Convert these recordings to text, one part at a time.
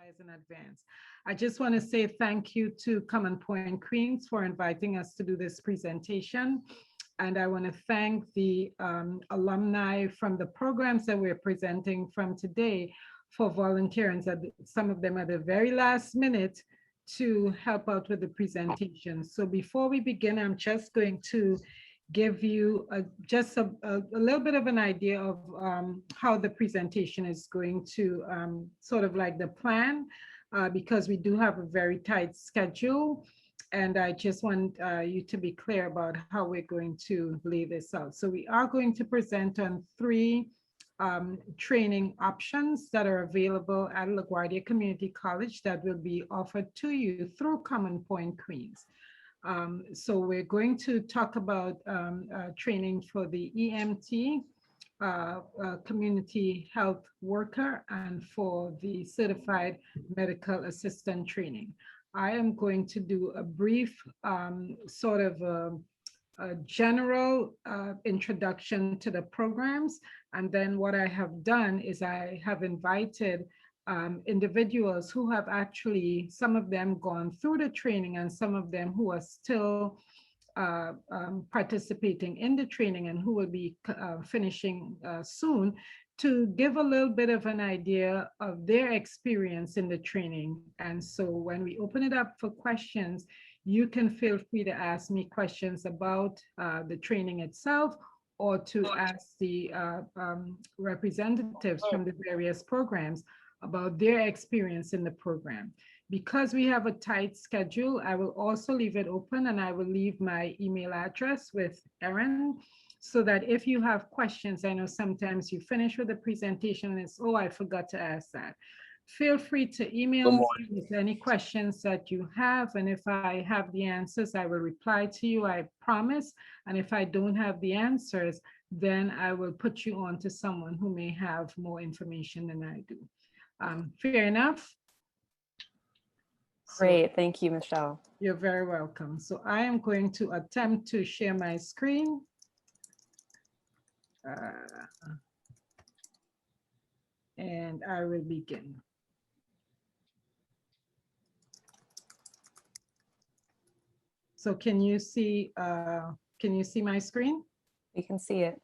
apologize in advance. I just want to say thank you to Common Point Queens for inviting us to do this presentation. And I want to thank the alumni from the programs that we're presenting from today for volunteering, some of them at the very last minute, to help out with the presentation. So before we begin, I'm just going to give you just a little bit of an idea of how the presentation is going to sort of like the plan, because we do have a very tight schedule. And I just want you to be clear about how we're going to lay this out. So we are going to present on 3 training options that are available at LaGuardia Community College that will be offered to you through Common Point Queens. So we're going to talk about training for the EMT, community health worker, and for the certified medical assistant training. I am going to do a brief sort of a general introduction to the programs. And then what I have done is I have invited individuals who have actually, some of them gone through the training and some of them who are still participating in the training and who will be finishing soon, to give a little bit of an idea of their experience in the training. And so when we open it up for questions, you can feel free to ask me questions about the training itself, or to ask the representatives from the various programs about their experience in the program. Because we have a tight schedule, I will also leave it open, and I will leave my email address with Erin, so that if you have questions, I know sometimes you finish with the presentation and it's, oh, I forgot to ask that. Feel free to email me with any questions that you have. And if I have the answers, I will reply to you, I promise. And if I don't have the answers, then I will put you on to someone who may have more information than I do. Fair enough? Great, thank you, Michelle. You're very welcome. So I am going to attempt to share my screen. And I will begin. So can you see my screen? We can see it.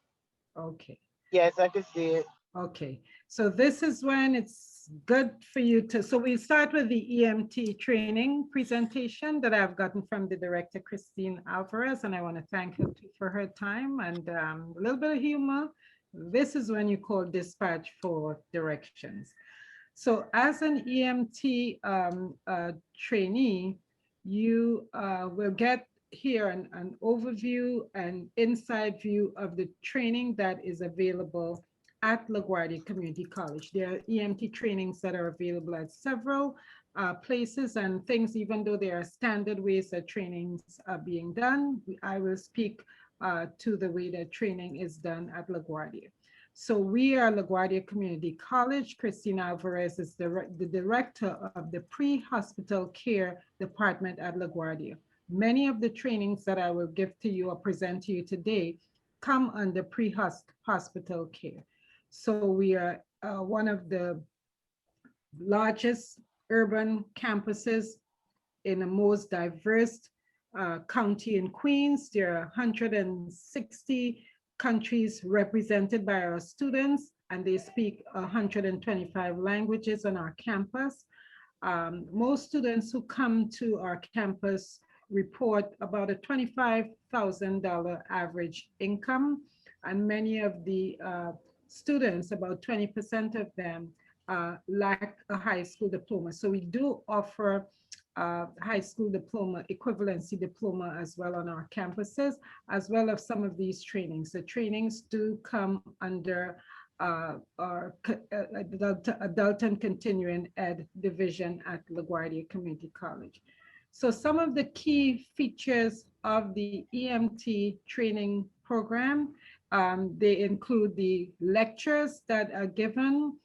Okay. Yes, I can see it. Okay, so this is when it's good for you to, so we start with the EMT training presentation that I've gotten from the director, Christine Alvarez, and I want to thank her for her time and a little bit of humor. This is when you call dispatch for directions. So as an EMT trainee, you will get here an overview and inside view of the training that is available at LaGuardia Community College. There are EMT trainings that are available at several places and things, even though there are standard ways that trainings are being done, I will speak to the way that training is done at LaGuardia. So we are LaGuardia Community College. Christine Alvarez is the director of the pre-hospital care department at LaGuardia. Many of the trainings that I will give to you or present to you today come under pre-hospital care. So we are one of the largest urban campuses in the most diverse county in Queens. There are 160 countries represented by our students, and they speak 125 languages on our campus. Most students who come to our campus report about a $25,000 average income, and many of the students, about 20% of them, lack a high school diploma. So we do offer high school diploma, equivalency diploma as well on our campuses, as well as some of these trainings. The trainings do come under our adult and continuing ed division at LaGuardia Community College. So some of the key features of the EMT training program, they include the lectures that are given,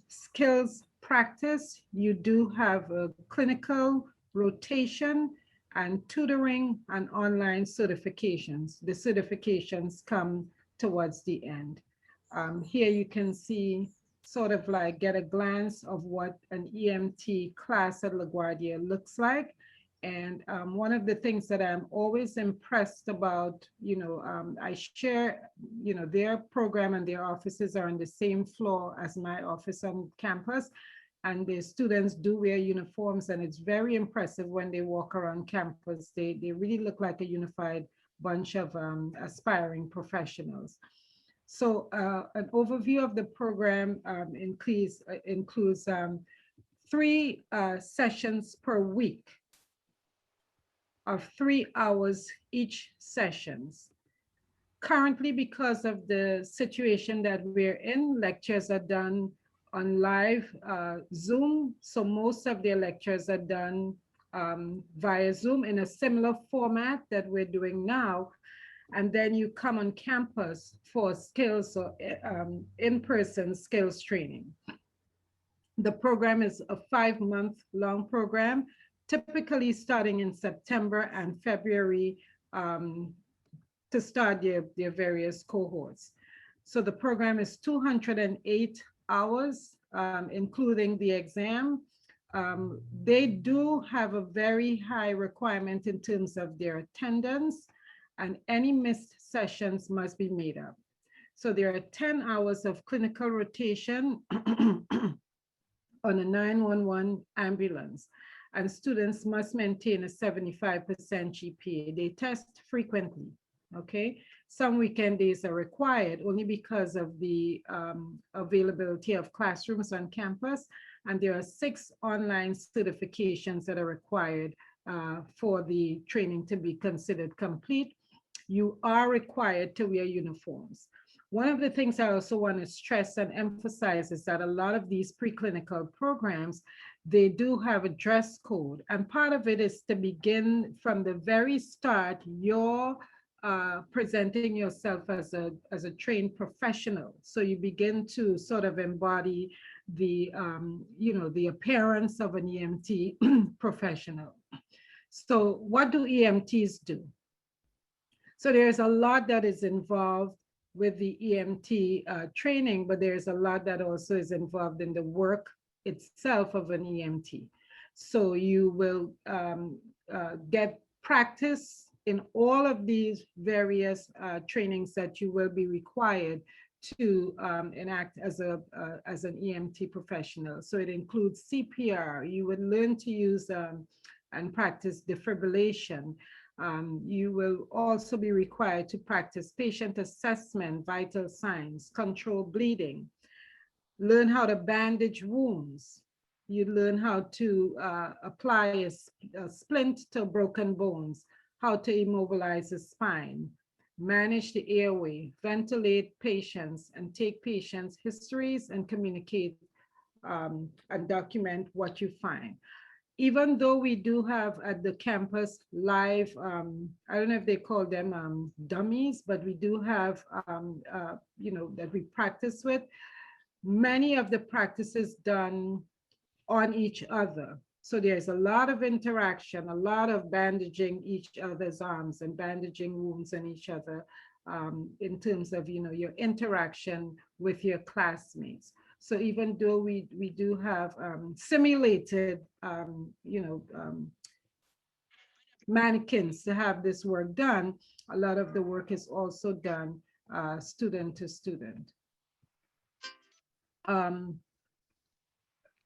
skills practice. You do have a clinical rotation and tutoring and online certifications. The certifications come towards the end. Here you can see sort of like get a glance of what an EMT class at LaGuardia looks like. And one of the things that I'm always impressed about, I share, their program and their offices are on the same floor as my office on campus. And the students do wear uniforms, and it's very impressive when they walk around campus. They really look like a unified bunch of aspiring professionals. So an overview of the program includes 3 sessions per week of 3 hours each sessions. Currently, because of the situation that we're in, lectures are done on live Zoom. So most of their lectures are done via Zoom in a similar format that we're doing now. And then you come on campus for skills or in-person skills training. The program is a 5-month-long program, typically starting in September and February to start their various cohorts. So the program is 208 hours, including the exam. They do have a very high requirement in terms of their attendance, and any missed sessions must be made up. So there are 10 hours of clinical rotation on a 911 ambulance, and students must maintain a 75% GPA. They test frequently, okay? Some weekend days are required only because of the availability of classrooms on campus, and there are 6 online certifications that are required for the training to be considered complete. You are required to wear uniforms. One of the things I also want to stress and emphasize is that a lot of these preclinical programs, they do have a dress code. And part of it is to begin from the very start, you're presenting yourself as a trained professional. So you begin to sort of embody the, the appearance of an EMT professional. So what do EMTs do? So there's a lot that is involved with the EMT training, but there's a lot that also is involved in the work itself of an EMT. So you will get practice in all of these various trainings that you will be required to enact as an EMT professional. So it includes CPR. You would learn to use and practice defibrillation. You will also be required to practice patient assessment, vital signs, control bleeding, learn how to bandage wounds. You learn how to apply a splint to broken bones, how to immobilize the spine, manage the airway, ventilate patients, and take patients' histories and communicate and document what you find. Even though we do have at the campus live, I don't know if they call them dummies, but we do have, that we practice with. Many of the practices done on each other. So there's a lot of interaction, a lot of bandaging each other's arms and bandaging wounds on each other in terms of, your interaction with your classmates. So even though we do have simulated, mannequins to have this work done, a lot of the work is also done student to student.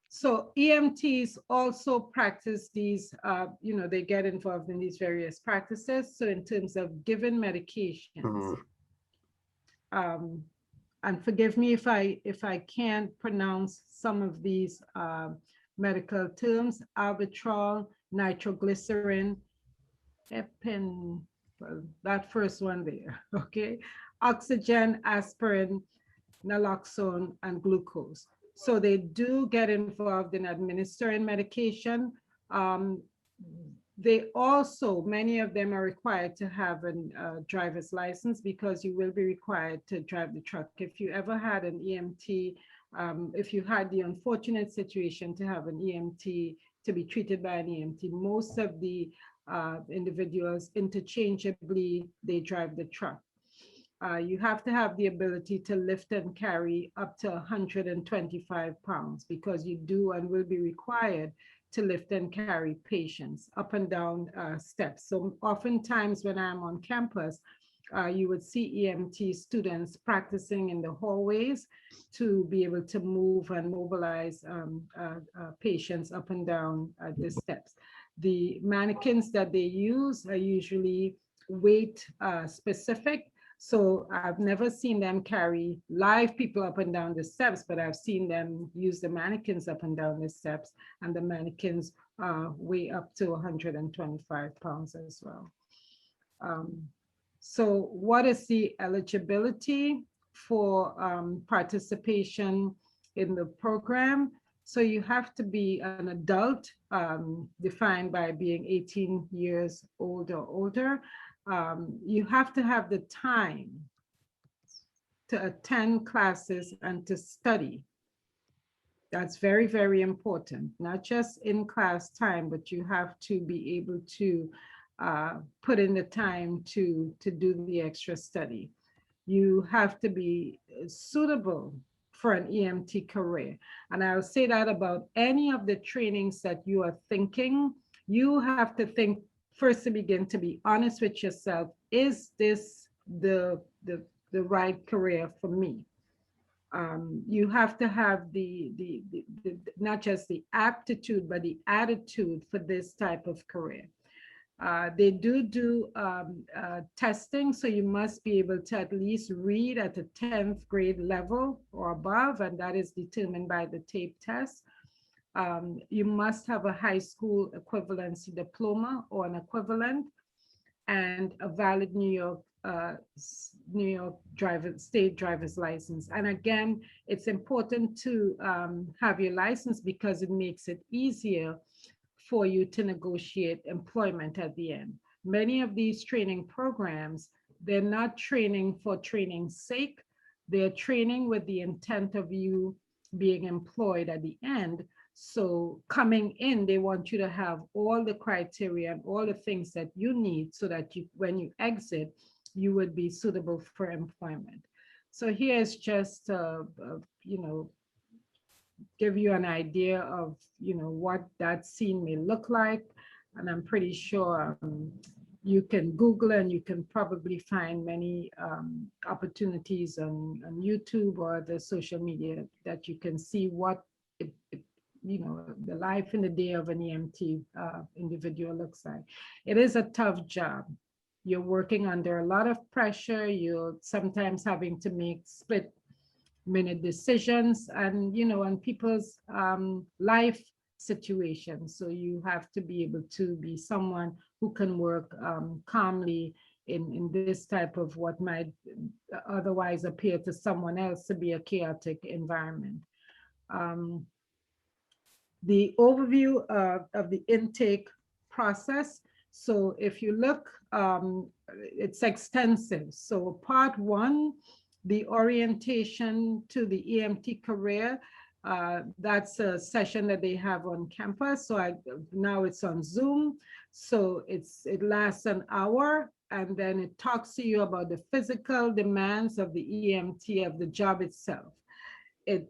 So EMTs also practice these, they get involved in these various practices. So in terms of giving medications, and forgive me if I can't pronounce some of these medical terms: albuterol, nitroglycerin, well, that first one there, okay? Oxygen, aspirin, naloxone, and glucose. So they do get involved in administering medication. They also, many of them are required to have a driver's license, because you will be required to drive the truck. If you ever had an EMT, if you had the unfortunate situation to have an EMT, to be treated by an EMT, most of the individuals interchangeably, they drive the truck. You have to have the ability to lift and carry up to 125 pounds because you do and will be required to lift and carry patients up and down steps. So oftentimes when I'm on campus, you would see EMT students practicing in the hallways to be able to move and mobilize patients up and down the steps. The mannequins that they use are usually weight specific. So I've never seen them carry live people up and down the steps, but I've seen them use the mannequins up and down the steps, and the mannequins weigh up to 125 pounds as well. So what is the eligibility for participation in the program? So you have to be an adult, defined by being 18 years old or older. You have to have the time to attend classes and to study. That's very, very important, not just in class time, but you have to be able to put in the time to do the extra study. You have to be suitable for an EMT career. And I'll say that about any of the trainings that you are thinking, you have to think first to begin to be honest with yourself. Is this the right career for me? You have to have the not just the aptitude, but the attitude for this type of career. They do testing, so you must be able to at least read at the 10th grade level or above, and that is determined by the TAPE test. You must have a high school equivalency diploma or an equivalent, and a valid New York state driver's license. And again, it's important to have your license because it makes it easier for you to negotiate employment at the end. Many of these training programs, they're not training for training's sake. They're training with the intent of you being employed at the end. So coming in, they want you to have all the criteria and all the things that you need so that you, when you exit, you would be suitable for employment. So here's just, give you an idea of, what that scene may look like. And I'm pretty sure you can Google and you can probably find many opportunities on YouTube or the social media that you can see what the life in the day of an EMT individual looks like. It is a tough job. You're working under a lot of pressure. You're sometimes having to make split-minute decisions and, and people's life situations. So you have to be able to be someone who can work calmly in this type of what might otherwise appear to someone else to be a chaotic environment. The overview of the intake process. So if you look, it's extensive. So part one, the orientation to the EMT career, that's a session that they have on campus. So now it's on Zoom. So it lasts an hour, and then it talks to you about the physical demands of the EMT, of the job itself. It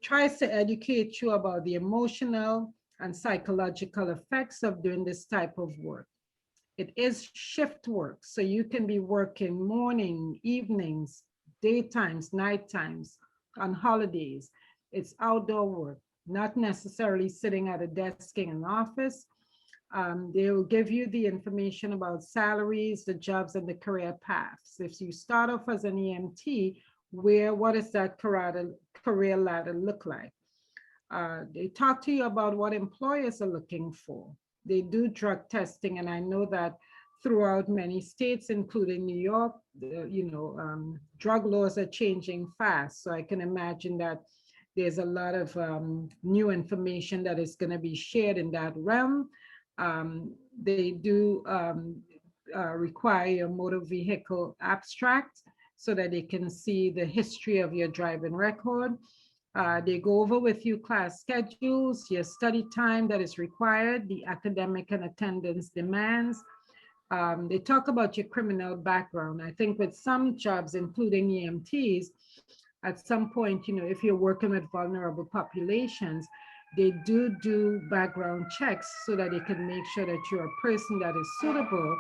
tries to educate you about the emotional and psychological effects of doing this type of work. It is shift work, so you can be working morning, evenings, daytimes, night times, on holidays. It's outdoor work, not necessarily sitting at a desk in an office. They will give you the information about salaries, the jobs, and the career paths. If you start off as an EMT, what does that career ladder look like? They talk to you about what employers are looking for. They do drug testing, and I know that throughout many states, including New York, drug laws are changing fast. So I can imagine that there's a lot of new information that is going to be shared in that realm. They do require a motor vehicle abstract so that they can see the history of your driving record. They go over with you class schedules, your study time that is required, the academic and attendance demands. They talk about your criminal background. I think with some jobs, including EMTs, at some point, if you're working with vulnerable populations, they do background checks so that they can make sure that you're a person that is suitable.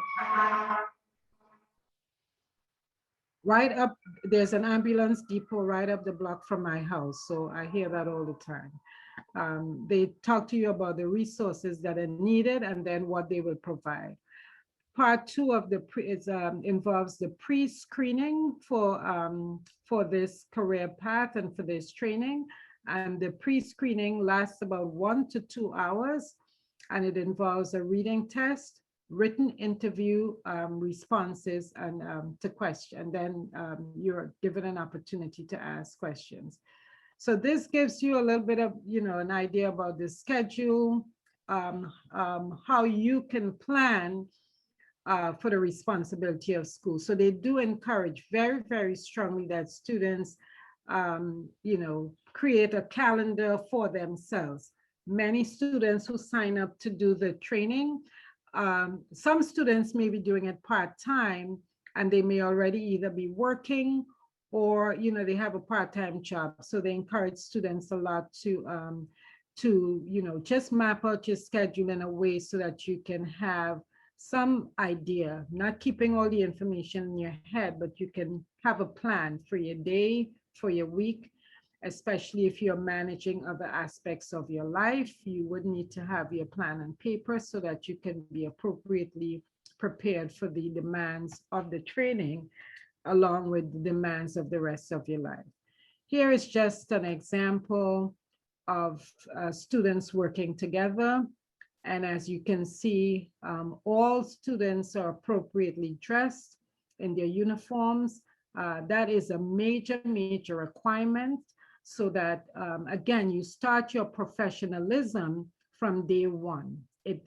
Right up, there's an ambulance depot right up the block from my house, so I hear that all the time. They talk to you about the resources that are needed and then what they will provide. Part two of the involves the pre-screening for this career path and for this training. And the pre-screening lasts about 1 to 2 hours, and it involves a reading test, written interview responses, and to question. And then you're given an opportunity to ask questions. So this gives you a little bit of, an idea about the schedule, how you can plan for the responsibility of school. So they do encourage very, very strongly that students, create a calendar for themselves. Many students who sign up to do the training, some students may be doing it part-time, and they may already either be working or, they have a part-time job. So they encourage students a lot to just map out your schedule in a way so that you can have some idea, not keeping all the information in your head, but you can have a plan for your day, for your week, especially if you're managing other aspects of your life. You would need to have your plan on paper so that you can be appropriately prepared for the demands of the training, along with the demands of the rest of your life. Here is just an example of students working together. And as you can see, all students are appropriately dressed in their uniforms. That is a major, major requirement, so that, again, you start your professionalism from day one.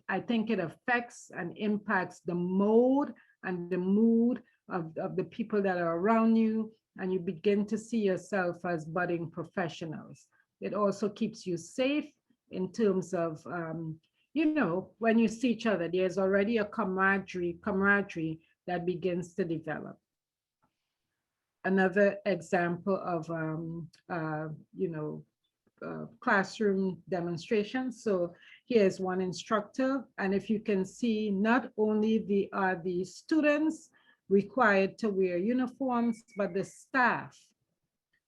I think it affects and impacts the mode and the mood of the people that are around you, and you begin to see yourself as budding professionals. It also keeps you safe in terms of, when you see each other, there's already a camaraderie that begins to develop. Another example of, classroom demonstration. So here's one instructor, and if you can see, not only are the students required to wear uniforms, but the staff.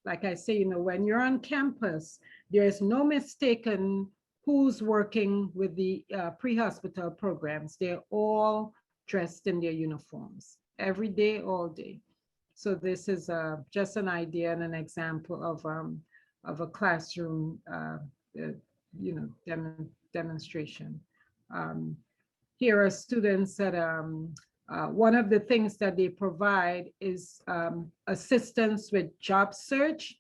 Like I say, when you're on campus, there is no mistaken who's working with the pre-hospital programs. They're all dressed in their uniforms every day, all day. So this is just an idea and an example of a classroom, demonstration. Here are students that one of the things that they provide is assistance with job search.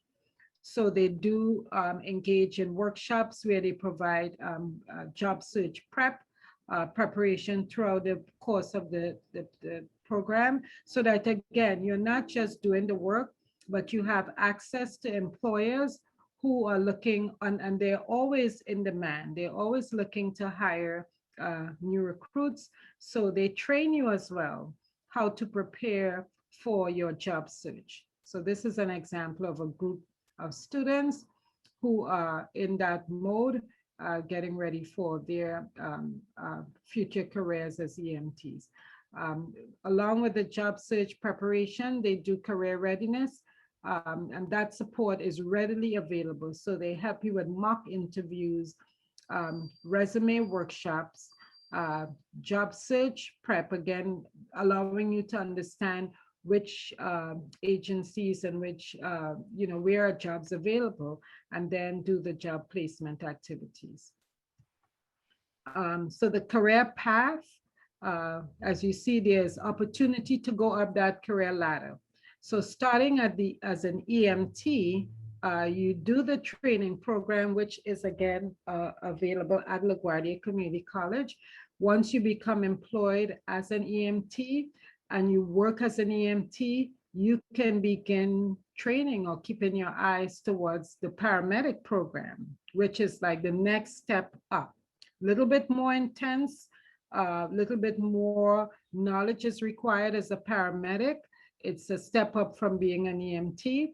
So they do engage in workshops where they provide job search preparation throughout the course of the program, so that, again, you're not just doing the work, but you have access to employers who are looking on, and they're always in demand. They're always looking to hire new recruits. So they train you as well how to prepare for your job search. So this is an example of a group of students who are in that mode, getting ready for their future careers as EMTs. Along with the job search preparation, they do career readiness, and that support is readily available. So they help you with mock interviews, resume workshops, job search prep, again, allowing you to understand which agencies and which, where are jobs available, and then do the job placement activities. So the career path, as you see, there's opportunity to go up that career ladder. So starting as an EMT, you do the training program, which is, again, available at LaGuardia Community College. Once you become employed as an EMT and you work as an EMT, you can begin training or keeping your eyes towards the paramedic program, which is like the next step up. A little bit more intense, a little bit more knowledge is required as a paramedic. It's a step up from being an EMT.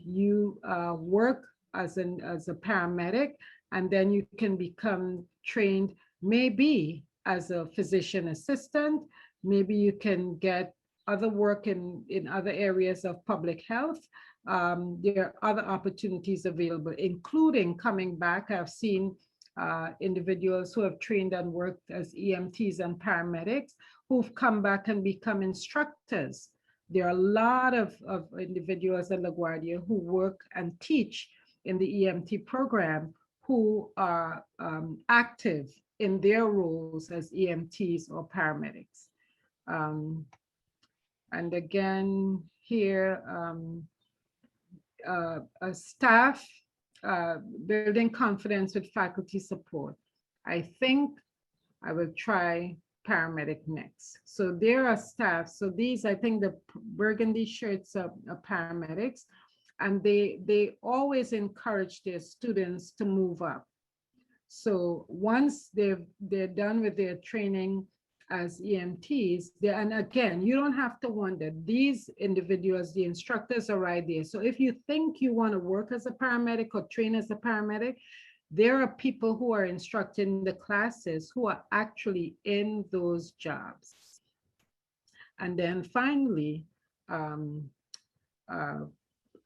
You work as a paramedic, and then you can become trained maybe as a physician assistant. Maybe you can get other work in other areas of public health. There are other opportunities available, including coming back. I've seen individuals who have trained and worked as EMTs and paramedics who've come back and become instructors. There are a lot of individuals at LaGuardia who work and teach in the EMT program who are active in their roles as EMTs or paramedics. And again, here, staff building confidence with faculty support. I think I will try paramedic next. So there are staff. So these, I think the burgundy shirts are paramedics, and they always encourage their students to move up. So once they're done with their training as EMTs, and again, you don't have to wonder, these individuals, the instructors are right there. So if you think you want to work as a paramedic or train as a paramedic, there are people who are instructing the classes who are actually in those jobs. And then finally, again,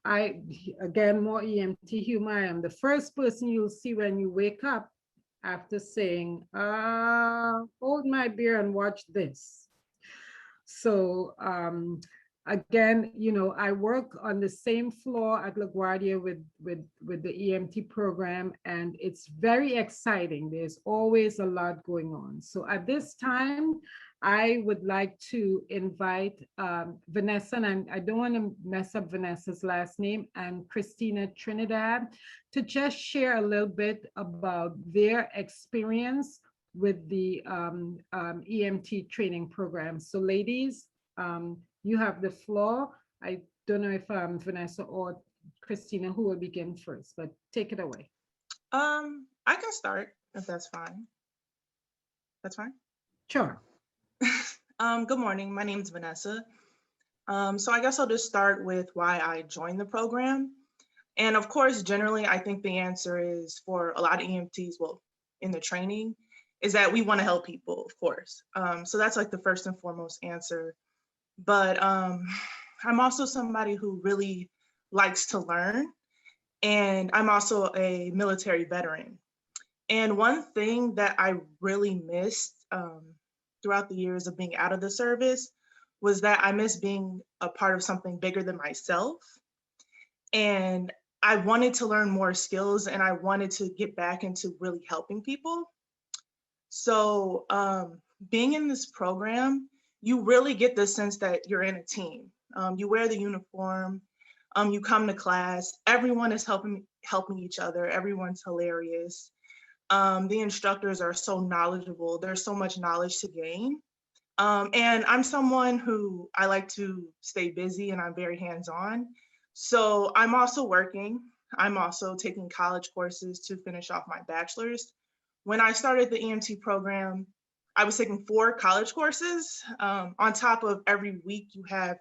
more EMT humor. I am the first person you'll see when you wake up after saying, hold my beer and watch this. So again, you know, I work on the same floor at LaGuardia with the EMT program, and it's very exciting. There's always a lot going on. So at this time, I would like to invite Vanessa, and I don't want to mess up Vanessa's last name, and Christina Trinidad to just share a little bit about their experience with the EMT training program. So ladies, you have the floor. I don't know if Vanessa or Christina, who will begin first, but take it away. I can start if that's fine. That's fine? Sure. Good morning, my name is Vanessa. So I guess I'll just start with why I joined the program. And of course, generally, I think the answer is for a lot of EMTs, well, in the training, is that we want to help people, of course. So that's like the first and foremost answer. But I'm also somebody who really likes to learn. And I'm also a military veteran. And one thing that I really missed throughout the years of being out of the service was that I miss being a part of something bigger than myself. And I wanted to learn more skills, and I wanted to get back into really helping people. So being in this program, you really get the sense that you're in a team. You wear the uniform, you come to class, everyone is helping each other, everyone's hilarious. The instructors are so knowledgeable. There's so much knowledge to gain. And I'm someone who I like to stay busy, and I'm very hands-on. So I'm also working. I'm also taking college courses to finish off my bachelor's. When I started the EMT program, I was taking 4 college courses. On top of every week, you have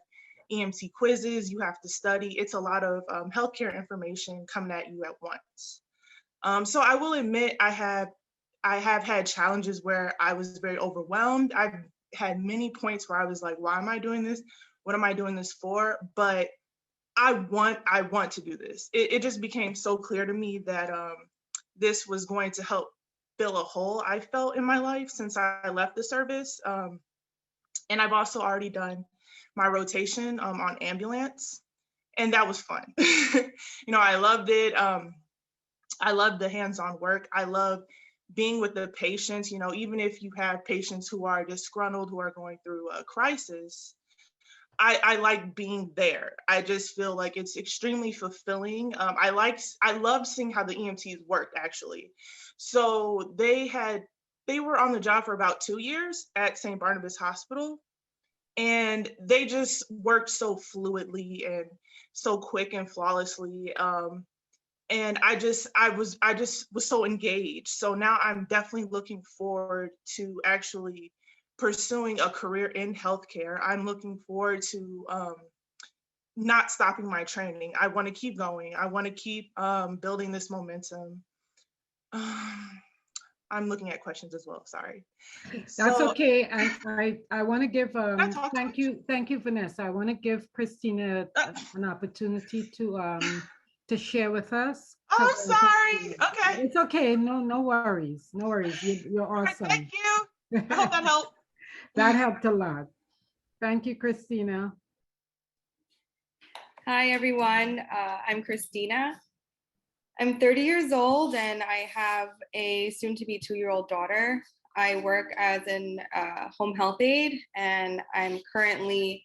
EMT quizzes, you have to study. It's a lot of healthcare information coming at you at once. So I will admit I have had challenges where I was very overwhelmed. I've had many points where I was like, why am I doing this? What am I doing this for? But I want to do this. It just became so clear to me that this was going to help fill a hole I felt in my life since I left the service. And I've also already done my rotation on ambulance, and that was fun. You know, I loved it. I love the hands-on work. I love being with the patients, you know, even if you have patients who are disgruntled, who are going through a crisis, I like being there. I just feel like it's extremely fulfilling. I love seeing how the EMTs work, actually. So they were on the job for about 2 years at St. Barnabas Hospital, and they just worked so fluidly and so quick and flawlessly. And I just was so engaged. So now I'm definitely looking forward to actually pursuing a career in healthcare. I'm looking forward to not stopping my training. I want to keep going. I want to keep building this momentum. I'm looking at questions as well, sorry. That's So okay. And I want to give, I talk too thank you, Vanessa. I want to give Christina an opportunity to share with us. oh, I'm sorry. Okay. It's okay. No worries. No worries. You're All right, awesome. thank you. I hope that helped. That helped a lot. Thank you, Christina. Hi, everyone. I'm Christina. I'm 30 years old and I have a soon-to-be 2-year-old daughter. I work as an home health aide, and I'm currently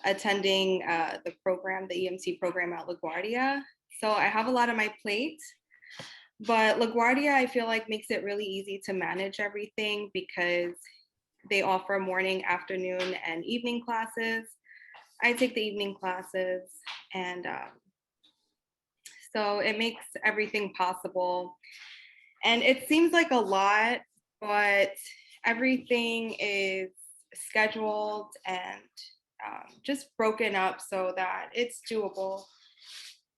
attending the program, the EMT program at LaGuardia. So I have a lot on my plate, but LaGuardia, I feel like, makes it really easy to manage everything because they offer morning, afternoon, and evening classes. I take the evening classes, and so it makes everything possible. And it seems like a lot, but everything is scheduled and just broken up so that it's doable.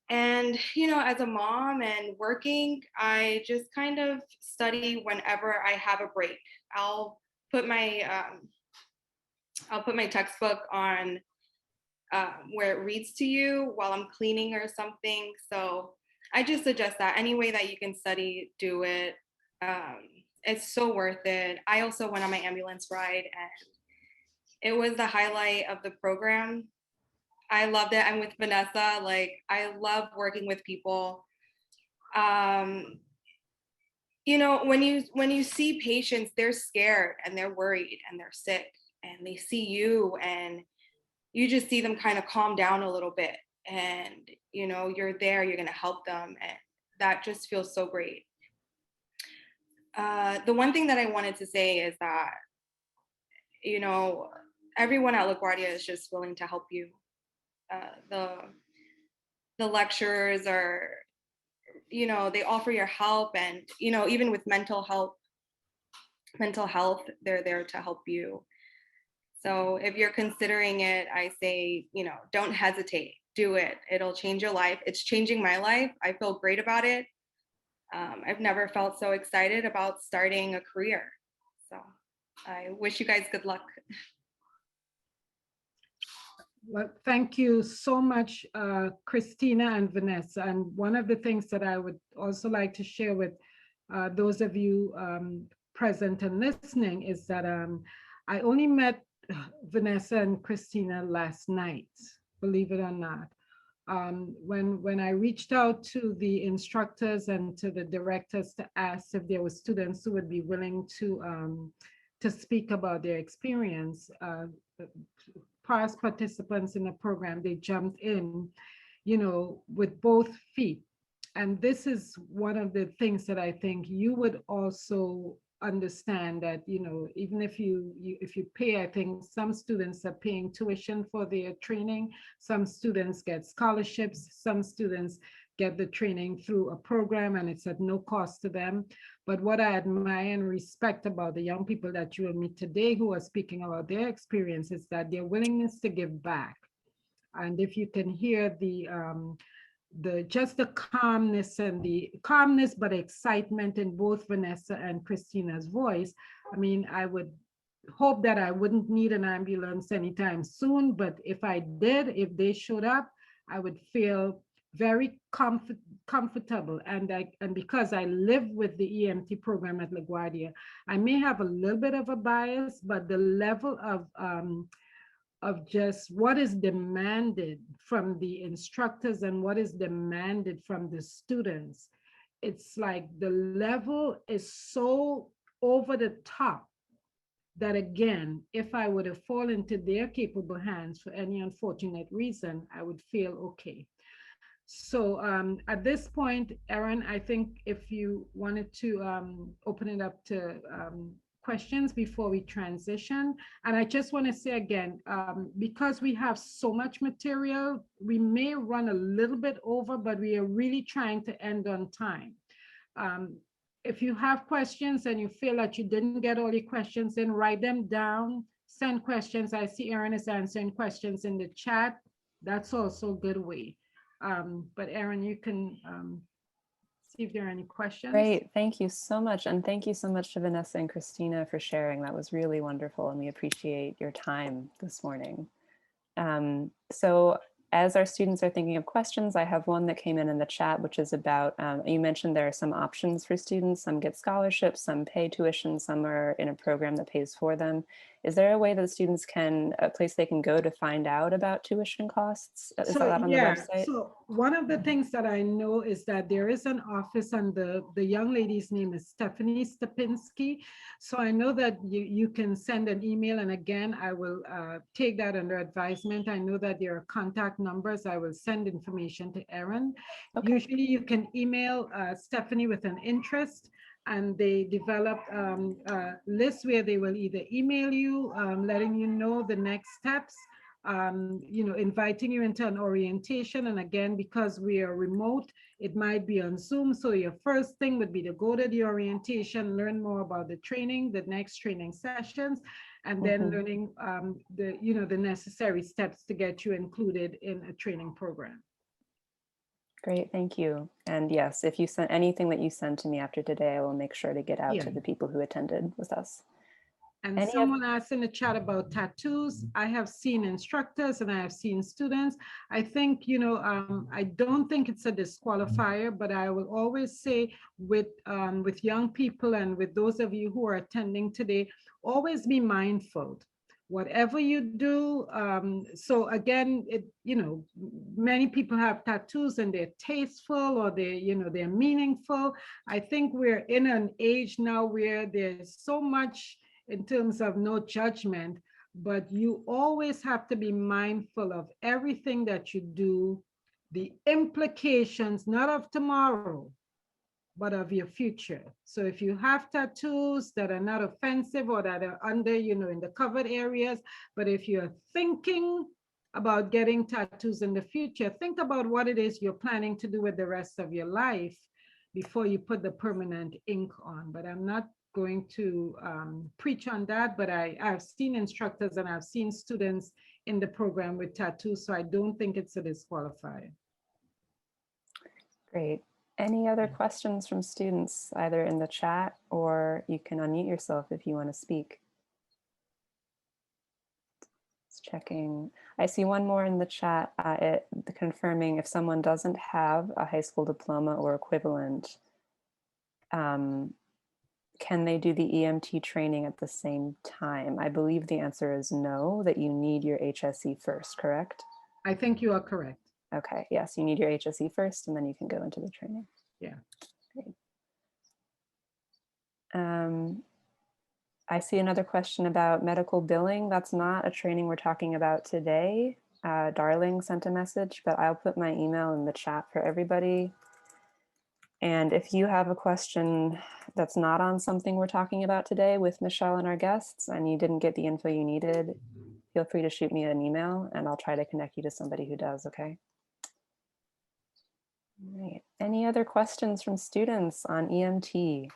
And, you know, as a mom and working, I just kind of study whenever I have a break. I'll put my textbook on where it reads to you while I'm cleaning or something. So I just suggest that any way that you can study, do it. It's so worth it. I also went on my ambulance ride and it was the highlight of the program. I loved it. I'm with Vanessa. Like, I love working with people. You know, when you see patients, they're scared and they're worried and they're sick, and they see you and you just see them kind of calm down a little bit, and you know, you're there, you're going to help them, and that just feels so great. The one thing that I wanted to say is that, you know, everyone at LaGuardia is just willing to help you. The lecturers are, you know, they offer your help, and you know, even with mental health, they're there to help you. So if you're considering it, I say, you know, don't hesitate, do it. It'll change your life. It's changing my life. I feel great about it. I've never felt so excited about starting a career. So I wish you guys good luck. Well, thank you so much, Christina and Vanessa. And one of the things that I would also like to share with those of you present and listening is that I only met Vanessa and Christina last night, believe it or not. When I reached out to the instructors and to the directors to ask if there were students who would be willing to speak about their experience, past participants in the program, they jumped in, you know, with both feet. And this is one of the things that I think you would also understand, that, you know, even if you pay, I think some students are paying tuition for their training, some students get scholarships, some students get the training through a program and it's at no cost to them. But what I admire and respect about the young people that you will meet today who are speaking about their experience is that their willingness to give back. And if you can hear just the calmness but excitement in both Vanessa and Christina's voice, I mean, I would hope that I wouldn't need an ambulance anytime soon, but if I did, if they showed up, I would feel very comfortable. And because I live with the EMT program at LaGuardia, I may have a little bit of a bias, but the level of just what is demanded from the instructors and what is demanded from the students, it's like the level is so over the top that, again, if I were to fall into their capable hands for any unfortunate reason, I would feel okay. So at this point, Erin, I think if you wanted to open it up to questions before we transition. And I just want to say again, because we have so much material, we may run a little bit over, but we are really trying to end on time. if you have questions and you feel that you didn't get all your questions in, write them down, send questions. I see Erin is answering questions in the chat. That's also a good way. But Erin, you can see if there are any questions. Great, thank you so much. And thank you so much to Vanessa and Christina for sharing. That was really wonderful, and we appreciate your time this morning. So as our students are thinking of questions, I have one that came in the chat, which is about, you mentioned there are some options for students. Some get scholarships, some pay tuition, some are in a program that pays for them. Is there a way that students can, a place they can go to find out about tuition costs? Is that on the website? So one of the things that I know is that there is an office, and the young lady's name is Stephanie Stepinski. So I know that you can send an email, and again, I will take that under advisement. I know that there are contact numbers. I will send information to Erin. Okay. Usually you can email Stephanie with an interest, and they develop a list where they will either email you, letting you know the next steps, inviting you into an orientation. And again, because we are remote, it might be on Zoom. So your first thing would be to go to the orientation, learn more about the training, the next training sessions, and then learning the necessary steps to get you included in a training program. Great, thank you. And yes, if you send anything that you send to me after today, I will make sure to get out to the people who attended with us. And someone asked in the chat about tattoos. I have seen instructors and I have seen students. I think, I don't think it's a disqualifier, but I will always say with young people and with those of you who are attending today, always be mindful. Whatever you do, so again, many people have tattoos and they're tasteful or they're meaningful. I think we're in an age now where there's so much in terms of no judgment, but you always have to be mindful of everything that you do, the implications, not of tomorrow, but of your future. So if you have tattoos that are not offensive or that are under, in the covered areas, but if you're thinking about getting tattoos in the future, think about what it is you're planning to do with the rest of your life before you put the permanent ink on. But I'm not going to preach on that, but I've seen instructors and I've seen students in the program with tattoos, so I don't think it's a disqualifier. Great. Any other questions from students, either in the chat or you can unmute yourself if you want to speak? Just checking. I see one more in the chat, confirming if someone doesn't have a high school diploma or equivalent, can they do the EMT training at the same time? I believe the answer is no, that you need your HSE first, correct? I think you are correct. Okay, yes, you need your HSE first and then you can go into the training. Yeah. Great. I see another question about medical billing. That's not a training we're talking about today. Darling sent a message, but I'll put my email in the chat for everybody. And if you have a question that's not on something we're talking about today with Michelle and our guests, and you didn't get the info you needed, feel free to shoot me an email and I'll try to connect you to somebody who does, okay? All right. Any other questions from students on EMT?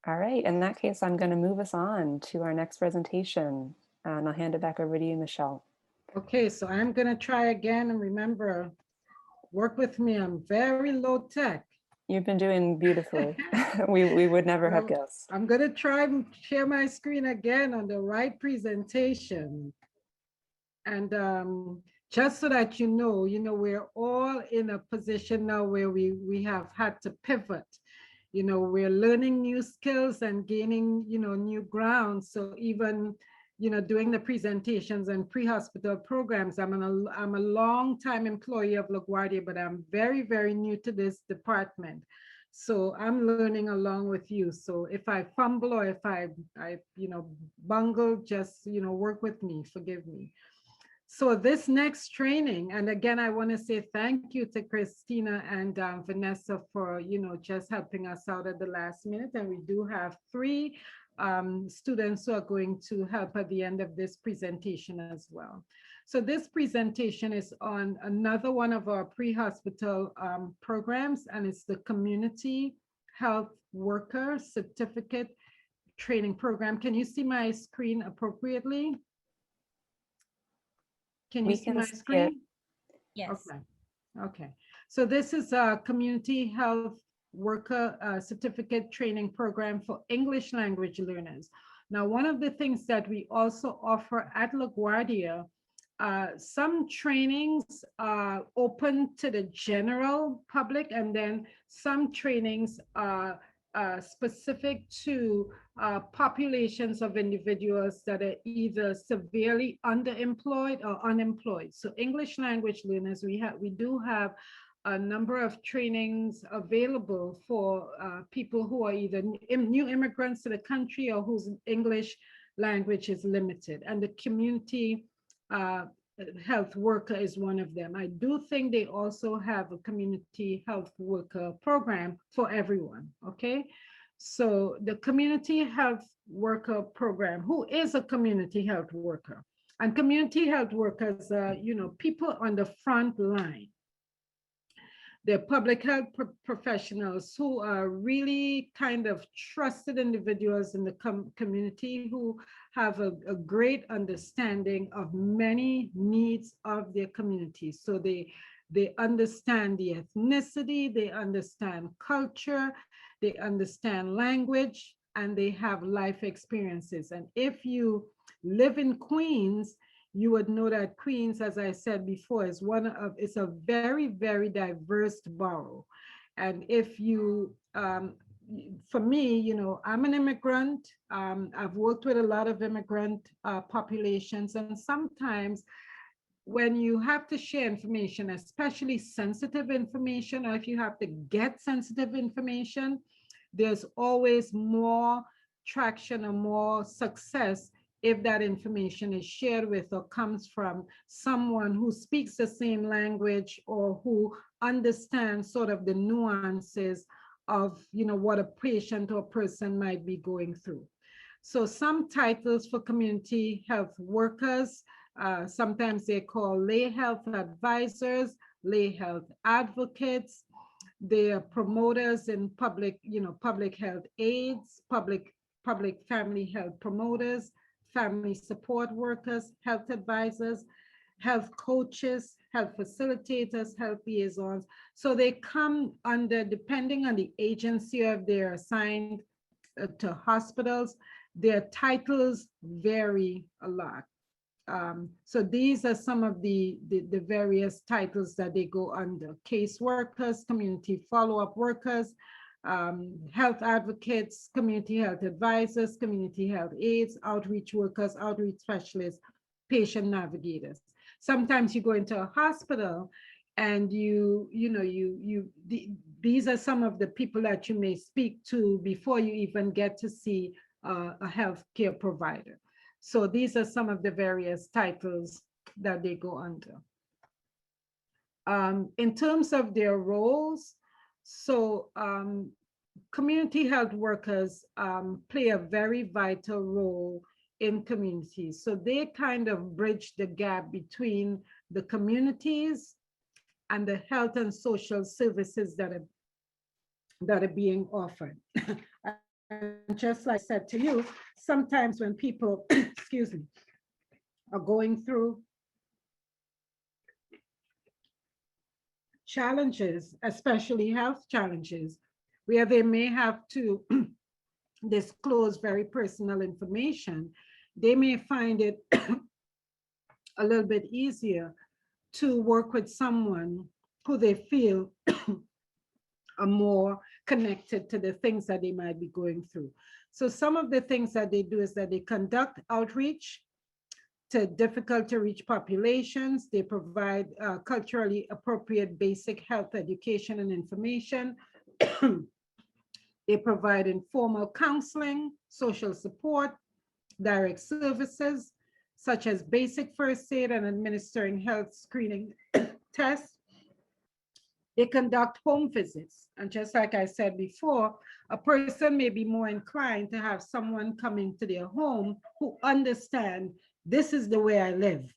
All right, in that case, I'm going to move us on to our next presentation, and I'll hand it back over to you, Michelle. Okay, so I'm going to try again, and remember, work with me. I'm very low tech. You've been doing beautifully. we would never have guessed. I'm going to try and share my screen again on the right presentation. And just so that you know, we're all in a position now where we have had to pivot. We're learning new skills and gaining, new ground. So even, doing the presentations and pre-hospital programs, I'm a long-time employee of LaGuardia, but I'm very, very new to this department. So I'm learning along with you. So if I fumble or if I bungle, just, work with me, forgive me. So this next training, and again, I want to say thank you to Christina and Vanessa for, just helping us out at the last minute. And we do have 3 students who are going to help at the end of this presentation as well. So this presentation is on another one of our pre-hospital programs, and it's the Community Health Worker Certificate Training Program. Can you see my screen appropriately? Can you see my screen? Yes. Okay. Okay. So this is a Community Health Worker Certificate Training Program for English language learners. Now, one of the things that we also offer at LaGuardia, some trainings are open to the general public, and then some trainings are specific to populations of individuals that are either severely underemployed or unemployed. So English language learners, we do have a number of trainings available for people who are either new immigrants to the country or whose English language is limited. And the community health worker is one of them. I do think they also have a community health worker program for everyone, okay? So the community health worker program, who is a community health worker? And community health workers are, people on the front line. They're public health professionals who are really kind of trusted individuals in the community who have a great understanding of many needs of their community. So they understand the ethnicity, they understand culture, they understand language, and they have life experiences. And if you live in Queens, you would know that Queens, as I said before, it's a very, very diverse borough. And if you, for me, I'm an immigrant. I've worked with a lot of immigrant populations, and sometimes when you have to share information, especially sensitive information, or if you have to get sensitive information, there's always more traction or more success if that information is shared with or comes from someone who speaks the same language or who understands sort of the nuances of, what a patient or person might be going through. So some titles for community health workers, sometimes they're called lay health advisors, lay health advocates. They are promoters in public, public health aides, public family health promoters, family support workers, health advisors, health coaches, health facilitators, health liaisons. So they come under, depending on the agency of they're assigned to hospitals, their titles vary a lot. So these are some of the various titles that they go under: case workers, community follow-up workers, health advocates, community health advisors, community health aides, outreach workers, outreach specialists, patient navigators. Sometimes you go into a hospital and these are some of the people that you may speak to before you even get to see a healthcare provider. So these are some of the various titles that they go under. In terms of their roles, so community health workers play a very vital role in communities. So they kind of bridge the gap between the communities and the health and social services that are being offered. And just like I said to you, sometimes when people, excuse me, are going through challenges, especially health challenges, where they may have to disclose very personal information, they may find it a little bit easier to work with someone who they feel are more connected to the things that they might be going through. So some of the things that they do is that they conduct outreach to difficult to reach populations. They provide culturally appropriate basic health education and information. They provide informal counseling, social support, direct services, such as basic first aid and administering health screening tests. They conduct home visits. And just like I said before, a person may be more inclined to have someone come into their home who understand this is the way I live.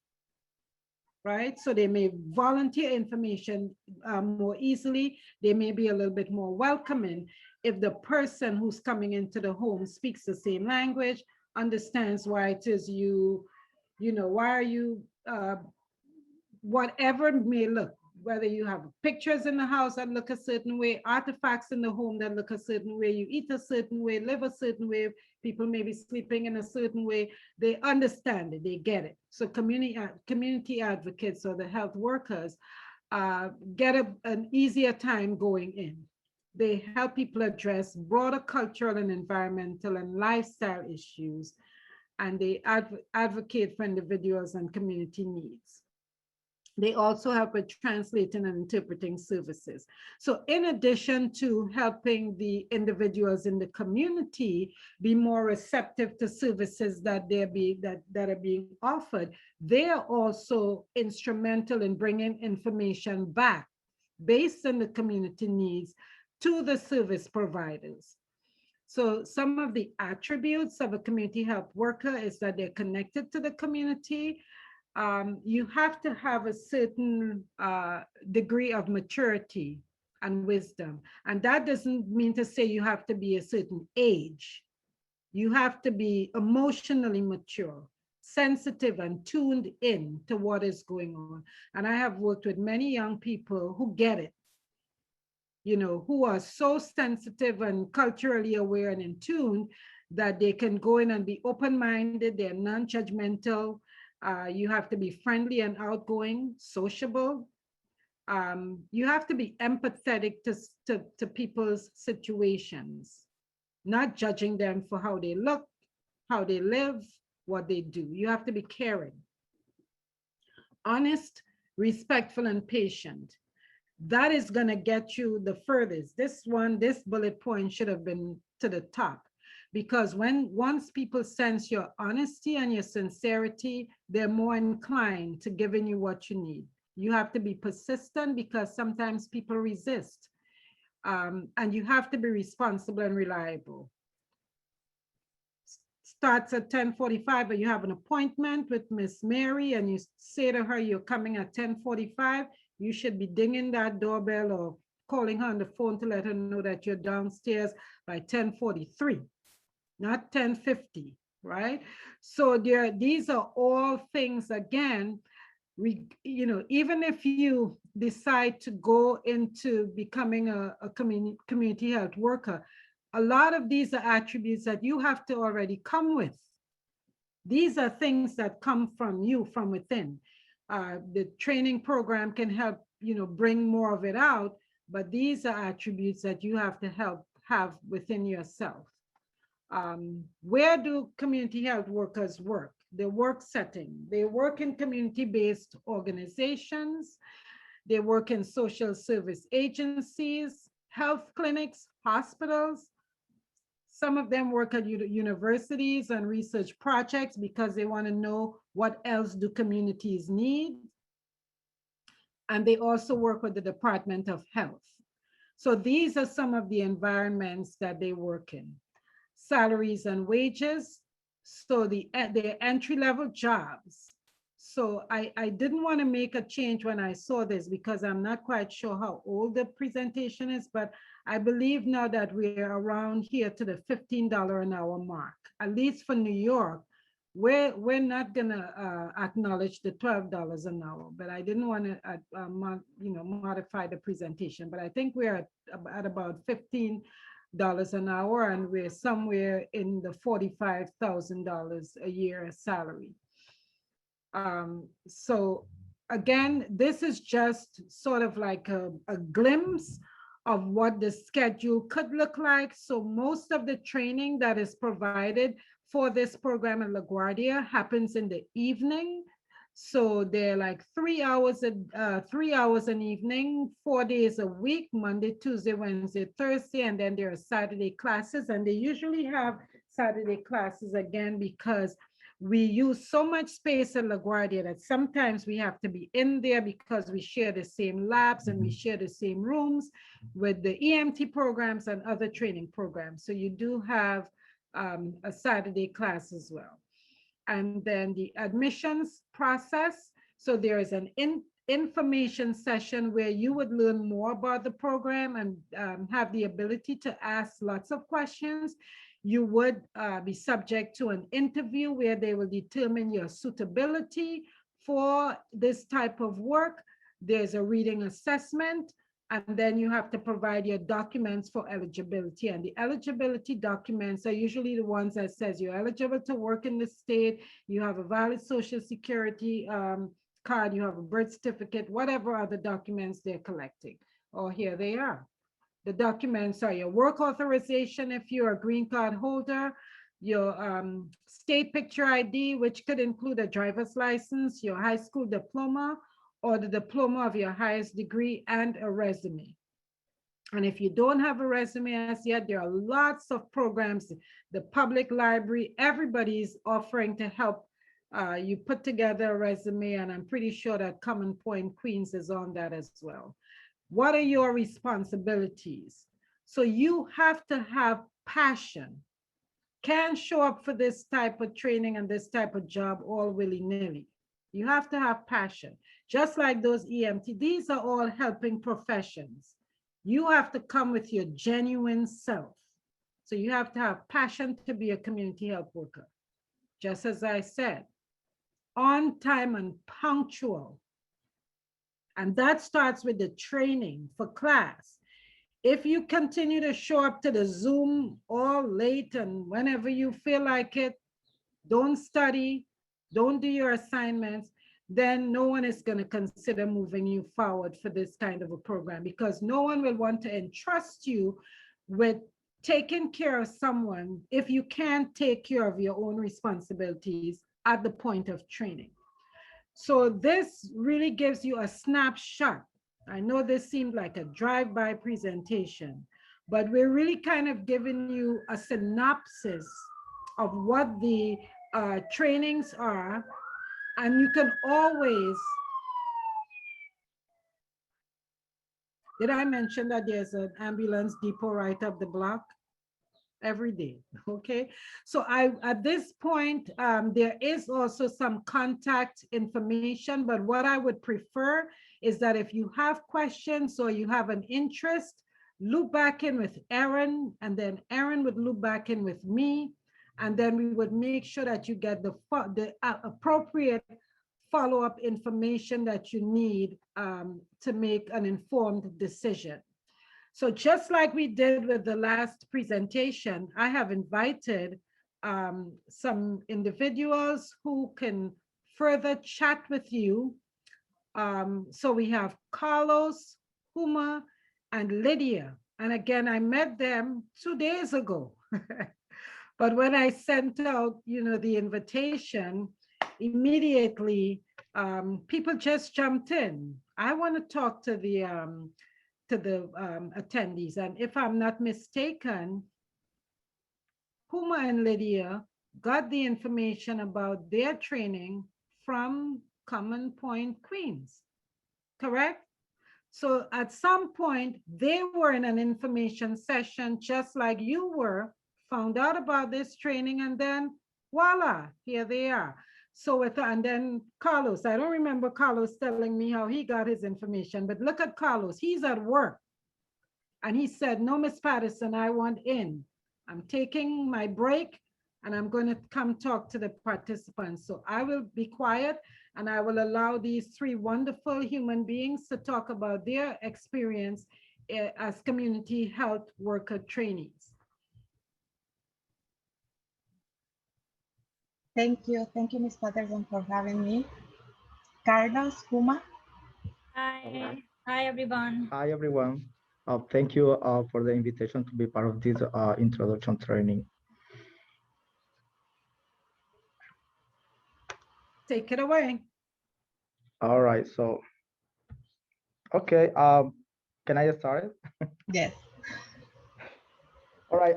right? So they may volunteer information more easily. They may be a little bit more welcoming if the person who's coming into the home speaks the same language, understands why it is why are you, whatever it may look, whether you have pictures in the house that look a certain way, artifacts in the home that look a certain way, you eat a certain way, live a certain way, people may be sleeping in a certain way, they understand it, they get it. So community advocates or the health workers get an easier time going in. They help people address broader cultural and environmental and lifestyle issues, and they advocate for individuals and community needs. They also help with translating and interpreting services. So in addition to helping the individuals in the community be more receptive to services that are being offered, they are also instrumental in bringing information back based on the community needs to the service providers. So some of the attributes of a community health worker is that they're connected to the community. You have to have a certain degree of maturity and wisdom. And that doesn't mean to say you have to be a certain age. You have to be emotionally mature, sensitive, and tuned in to what is going on. And I have worked with many young people who get it, who are so sensitive and culturally aware and in tune that they can go in and be open-minded, they're non-judgmental. You have to be friendly and outgoing, sociable. You have to be empathetic to people's situations, not judging them for how they look, how they live, what they do. You have to be caring, honest, respectful, and patient. That is going to get you the furthest. This bullet point should have been to the top. Because once people sense your honesty and your sincerity, they're more inclined to giving you what you need. You have to be persistent because sometimes people resist. And you have to be responsible and reliable. Starts at 10:45, but you have an appointment with Miss Mary and you say to her you're coming at 10:45, you should be dinging that doorbell or calling her on the phone to let her know that you're downstairs by 10:43. Not 10:50, right? So these are all things, again, even if you decide to go into becoming a community health worker, a lot of these are attributes that you have to already come with. These are things that come from you, from within. The training program can help, bring more of it out, but these are attributes that you have to have within yourself. Where do community health workers work? The work setting. They work in community-based organizations. They work in social service agencies, health clinics, hospitals. Some of them work at universities and research projects because they want to know what else do communities need. And they also work with the Department of Health. So these are some of the environments that they work in. Salaries and wages, so they're entry-level jobs. So I didn't want to make a change when I saw this because I'm not quite sure how old the presentation is, but I believe now that we're around here to the $15 an hour mark, at least for New York. We're not gonna acknowledge the $12 an hour, but I didn't want to modify the presentation, but I think we're at about $15 an hour, and we're somewhere in the $45,000 a year salary. So again, this is just sort of like a glimpse of what the schedule could look like. So most of the training that is provided for this program at LaGuardia happens in the evening. So they're like 3 hours an evening, 4 days a week, Monday, Tuesday, Wednesday, Thursday, and then there are Saturday classes. And they usually have Saturday classes again because we use so much space at LaGuardia that sometimes we have to be in there because we share the same labs and we share the same rooms with the EMT programs and other training programs. So you do have a Saturday class as well. And then the admissions process. So there is an information session where you would learn more about the program and have the ability to ask lots of questions. You would be subject to an interview where they will determine your suitability for this type of work. There's a reading assessment, and then you have to provide your documents for eligibility. And the eligibility documents are usually the ones that says you're eligible to work in the state, you have a valid social security card, you have a birth certificate, whatever other documents they're collecting. Oh, here they are. The documents are your work authorization if you're a green card holder, your state picture ID, which could include a driver's license, your high school diploma, or the diploma of your highest degree, and a resume. And if you don't have a resume as yet, there are lots of programs, the public library, everybody's offering to help you put together a resume, and I'm pretty sure that Common Point Queens is on that as well. What are your responsibilities? So you have to have passion. Can't show up for this type of training and this type of job all willy-nilly. You have to have passion. Just like those EMT, these are all helping professions. You have to come with your genuine self. So you have to have passion to be a community health worker. Just as I said, on time and punctual. And that starts with the training for class. If you continue to show up to the Zoom all late and whenever you feel like it, don't study, don't do your assignments, then no one is going to consider moving you forward for this kind of a program, because no one will want to entrust you with taking care of someone if you can't take care of your own responsibilities at the point of training. So this really gives you a snapshot. I know this seemed like a drive-by presentation, but we're really kind of giving you a synopsis of what the trainings are. And you can always, did I mention that there's an ambulance depot right up the block? Every day, okay? So at this point, there is also some contact information, but what I would prefer is that if you have questions or you have an interest, loop back in with Erin, and then Erin would loop back in with me, and then we would make sure that you get the appropriate follow-up information that you need to make an informed decision. So just like we did with the last presentation, I have invited some individuals who can further chat with you. So we have Carlos, Huma, and Lydia. And again, I met them 2 days ago. But when I sent out, the invitation, immediately people just jumped in. I want to talk to the attendees. And if I'm not mistaken, Huma and Lydia got the information about their training from Common Point Queens, correct? So at some point, they were in an information session just like you were, found out about this training, and then voila, here they are. So and then Carlos, I don't remember Carlos telling me how he got his information, but look at Carlos, he's at work. And he said, no, Miss Patterson, I want in. I'm taking my break and I'm going to come talk to the participants. So I will be quiet and I will allow these three wonderful human beings to talk about their experience as community health worker trainees. Thank you, Ms. Patterson, for having me. Carlos, Huma. Hi. Hi, everyone. Hi, everyone. Thank you for the invitation to be part of this introduction training. Take it away. All right, so, okay, can I start? Yes. All right,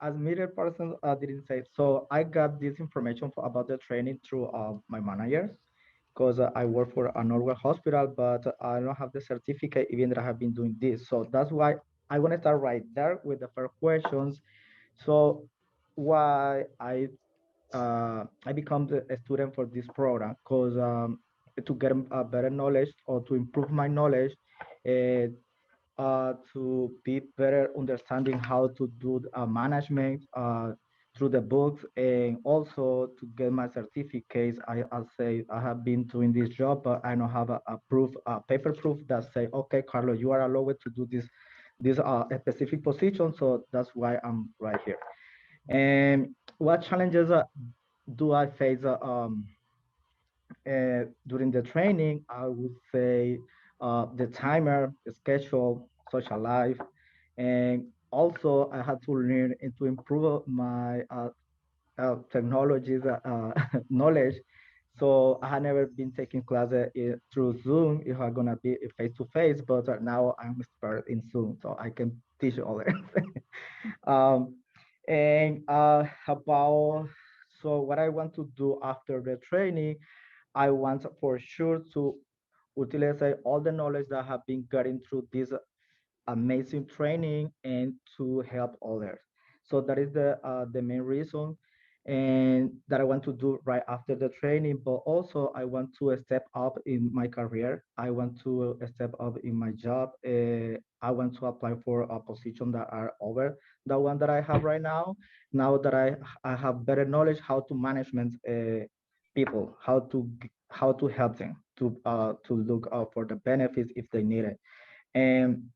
as media person didn't say, so I got this information about the training through my manager, because I work for a Norway hospital, but I don't have the certificate even that I have been doing this. So that's why I want to start right there with the first questions. So why I become a student for this program, because to get a better knowledge or to improve my knowledge, to be better understanding how to do management through the books, and also to get my certificates. I say I have been doing this job, but I don't have a proof, a paper proof that say, okay, Carlos, you are allowed to do this specific position. So that's why I'm right here. And what challenges do I face during the training? I would say the timer, the schedule, social life, and also I had to learn and to improve my technologies knowledge. So I had never been taking classes through Zoom if I'm gonna be face to face, but now I'm expert in Zoom, so I can teach others. um, and about so what I want to do after the training, I want for sure to utilize all the knowledge that I have been getting through this amazing training and to help others. So that is the main reason, and that I want to do right after the training. But also I want to step up in my career. I want to step up in my job. I want to apply for a position that are over the one that I have right now. Now that I have better knowledge how to management people, how to help them to look out for the benefits if they need it. And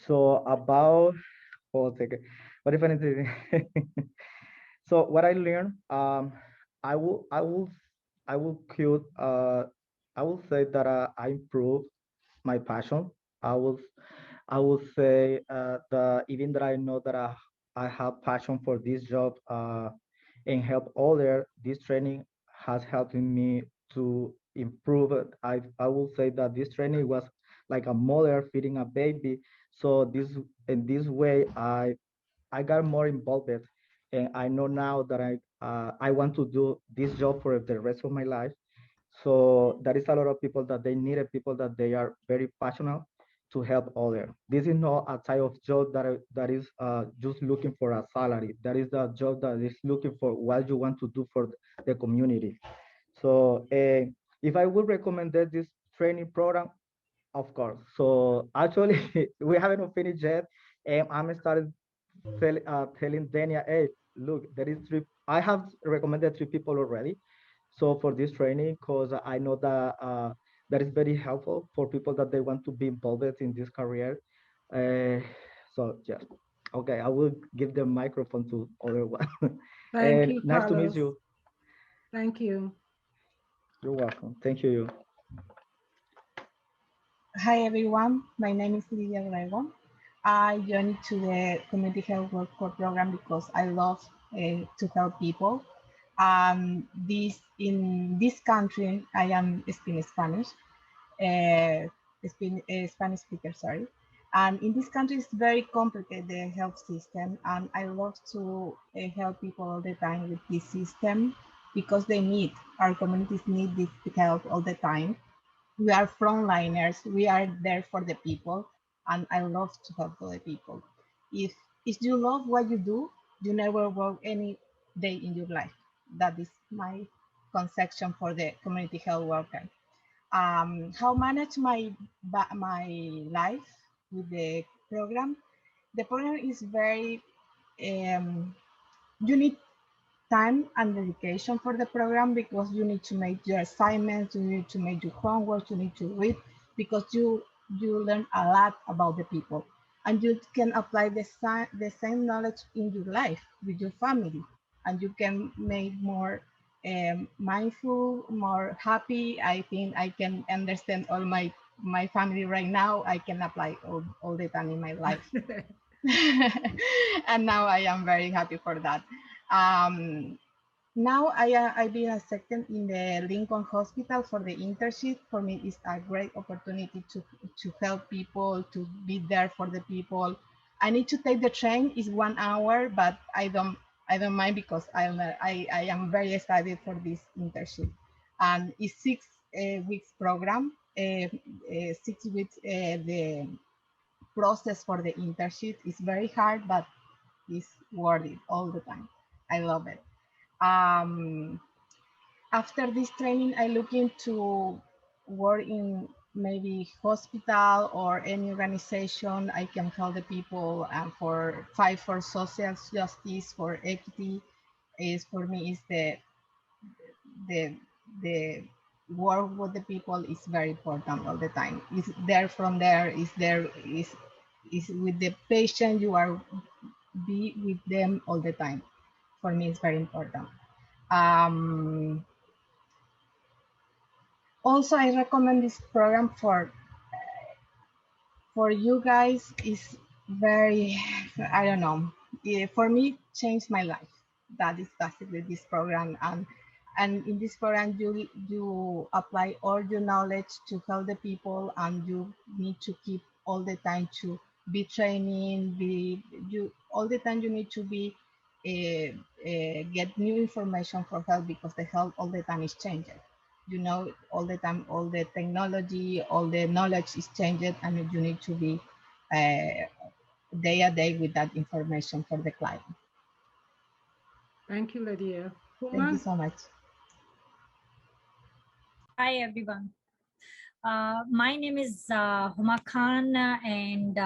so about, hold on a second. What if I need to? So what I learned, I will, I will, I will quote, I will say that I improved my passion. I will, I will say that even that I know that I have passion for this job and help others, this training has helped me to improve it. I will say that this training was like a mother feeding a baby. So this in this way, I got more involved, and I know now that I want to do this job for the rest of my life. So there is a lot of people that they needed people that they are very passionate to help others. This is not a type of job that is just looking for a salary. That is the job that is looking for what you want to do for the community. So if I would recommend this training program, of course. So actually, we haven't finished yet, and I'm started telling Dania, hey, look, there is three. I have recommended three people already. So for this training, because I know that that is very helpful for people that they want to be involved in this career. So yeah, okay, I will give the microphone to other one. Thank And you, nice to meet Carlos. you. Thank you. You're welcome. Thank you. Hi everyone, my name is Lidia Rego. I joined to the Community Health Work Corps program because I love to help people. In this country, I am speaking Spanish, Spanish speaker, sorry. And in this country, it's very complicated, the health system. And I love to help people all the time with this system because our communities need this help all the time. We are frontliners. We are there for the people, and I love to help other people. If if you love what you do, you never work any day in your life. That is my conception for the community health worker. How manage my life with the program? The program is very you need time and dedication for the program because you need to make your assignments, you need to make your homework, you need to read because you learn a lot about the people and you can apply the same knowledge in your life with your family and you can make more mindful, more happy. I think I can understand all my family right now. I can apply all the time in my life. And now I am very happy for that. Um, Now I've been accepted in the Lincoln Hospital for the internship. For me, it's a great opportunity to help people, to be there for the people. I need to take the train. It's 1 hour, but I don't mind because I am very excited for this internship. And it's 6 weeks program. 6 weeks. The process for the internship is very hard, but it's worth it all the time. I love it. Um, after this training, I look into work in maybe hospital or any organization. I can help the people and for fight for social justice, for equity. Is for me is the the work with the people is very important all the time. Is there from there is there is with the patient you are be with them all the time. For me, it's very important. Also, I recommend this program for you guys. Is very, I don't know. For me, changed my life. That is basically this program. And in this program, you apply all your knowledge to help the people, and you need to keep all the time to be training. You all the time you need to be get new information for help because the help all the time is changing. You know, all the time, all the technology, all the knowledge is changed, and you need to be day a day with that information for the client. Thank you, Lydia. Thank you Huma? so much. Hi, everyone. My name is Huma Khan, and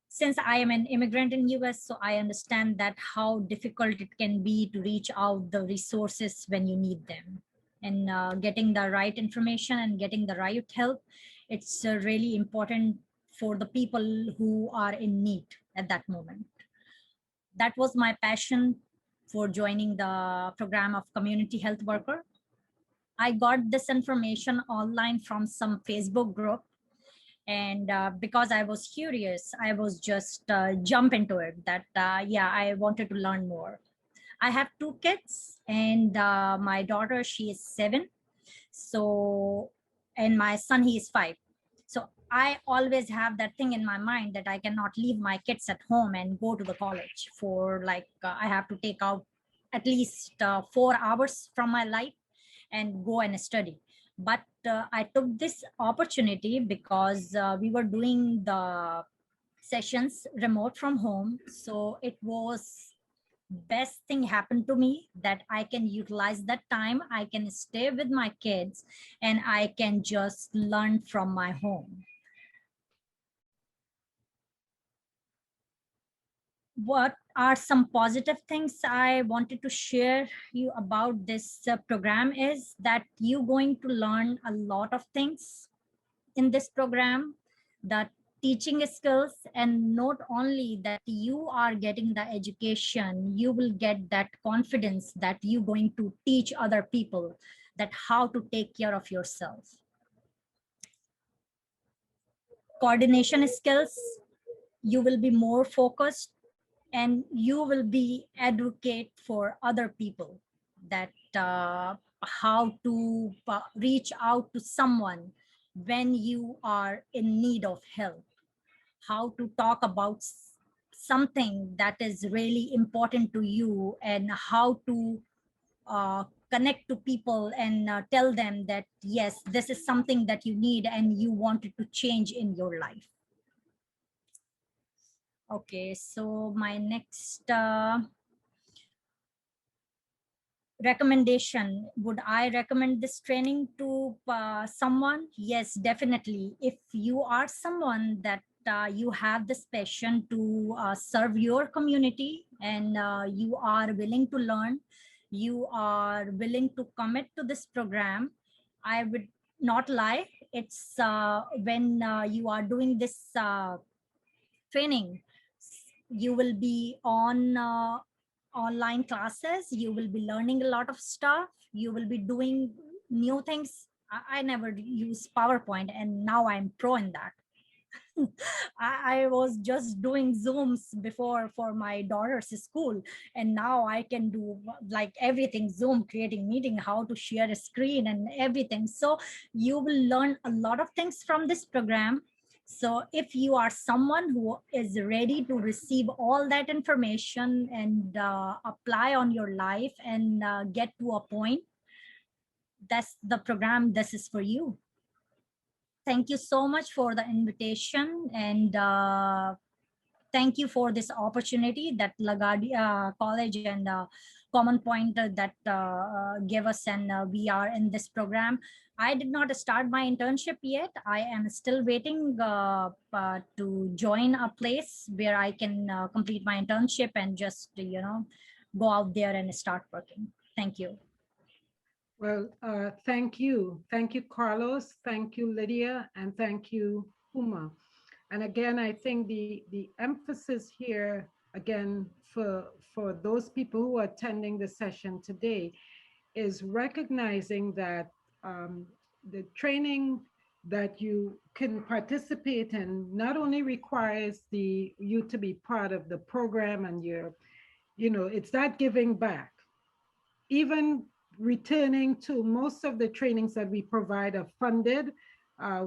since I am an immigrant in US, so I understand that how difficult it can be to reach out the resources when you need them, and getting the right information and getting the right help. It's really important for the people who are in need at that moment. That was my passion for joining the program of community health worker. I got this information online from some Facebook group, and because I was curious, I was just jump into it. That yeah, I wanted to learn more. I have two kids, and my daughter, she is 7, so, and my son, he is 5. So I always have that thing in my mind that I cannot leave my kids at home and go to the college for like I have to take out at least 4 hours from my life and go and study. But I took this opportunity because we were doing the sessions remote from home. So it was best thing happened to me that I can utilize that time. I can stay with my kids and I can just learn from my home. What are some positive things I wanted to share you about this program is that you're going to learn a lot of things in this program, that teaching skills, and not only that you are getting the education, you will get that confidence that you're going to teach other people that how to take care of yourself. Coordination skills, you will be more focused and you will be advocate for other people, that how to reach out to someone when you are in need of help, how to talk about something that is really important to you, and how to connect to people and tell them that yes, this is something that you need and you wanted to change in your life. Okay, so my next recommendation, would I recommend this training to someone? Yes, definitely. If you are someone that you have this passion to serve your community, and you are willing to learn, you are willing to commit to this program, I would not lie. It's when you are doing this training, you will be on online classes, you will be learning a lot of stuff, you will be doing new things. I never use PowerPoint, and now I'm pro in that. I was just doing Zooms before for my daughter's school, and now I can do like everything, Zoom, creating meeting, how to share a screen and everything. So you will learn a lot of things from this program. So if you are someone who is ready to receive all that information and apply on your life and get to a point, that's the program, this is for you. Thank you so much for the invitation, and thank you for this opportunity that LaGuardia College and Common Point that gave us, and we are in this program. I did not start my internship yet. I am still waiting to join a place where I can complete my internship and just, go out there and start working. Thank you. Well, thank you. Thank you, Carlos. Thank you, Lydia. And thank you, Huma. And again, I think the emphasis here, again, for those people who are attending the session today is recognizing that the training that you can participate in not only requires you to be part of the program and it's that giving back. Even returning to most of the trainings that we provide are funded.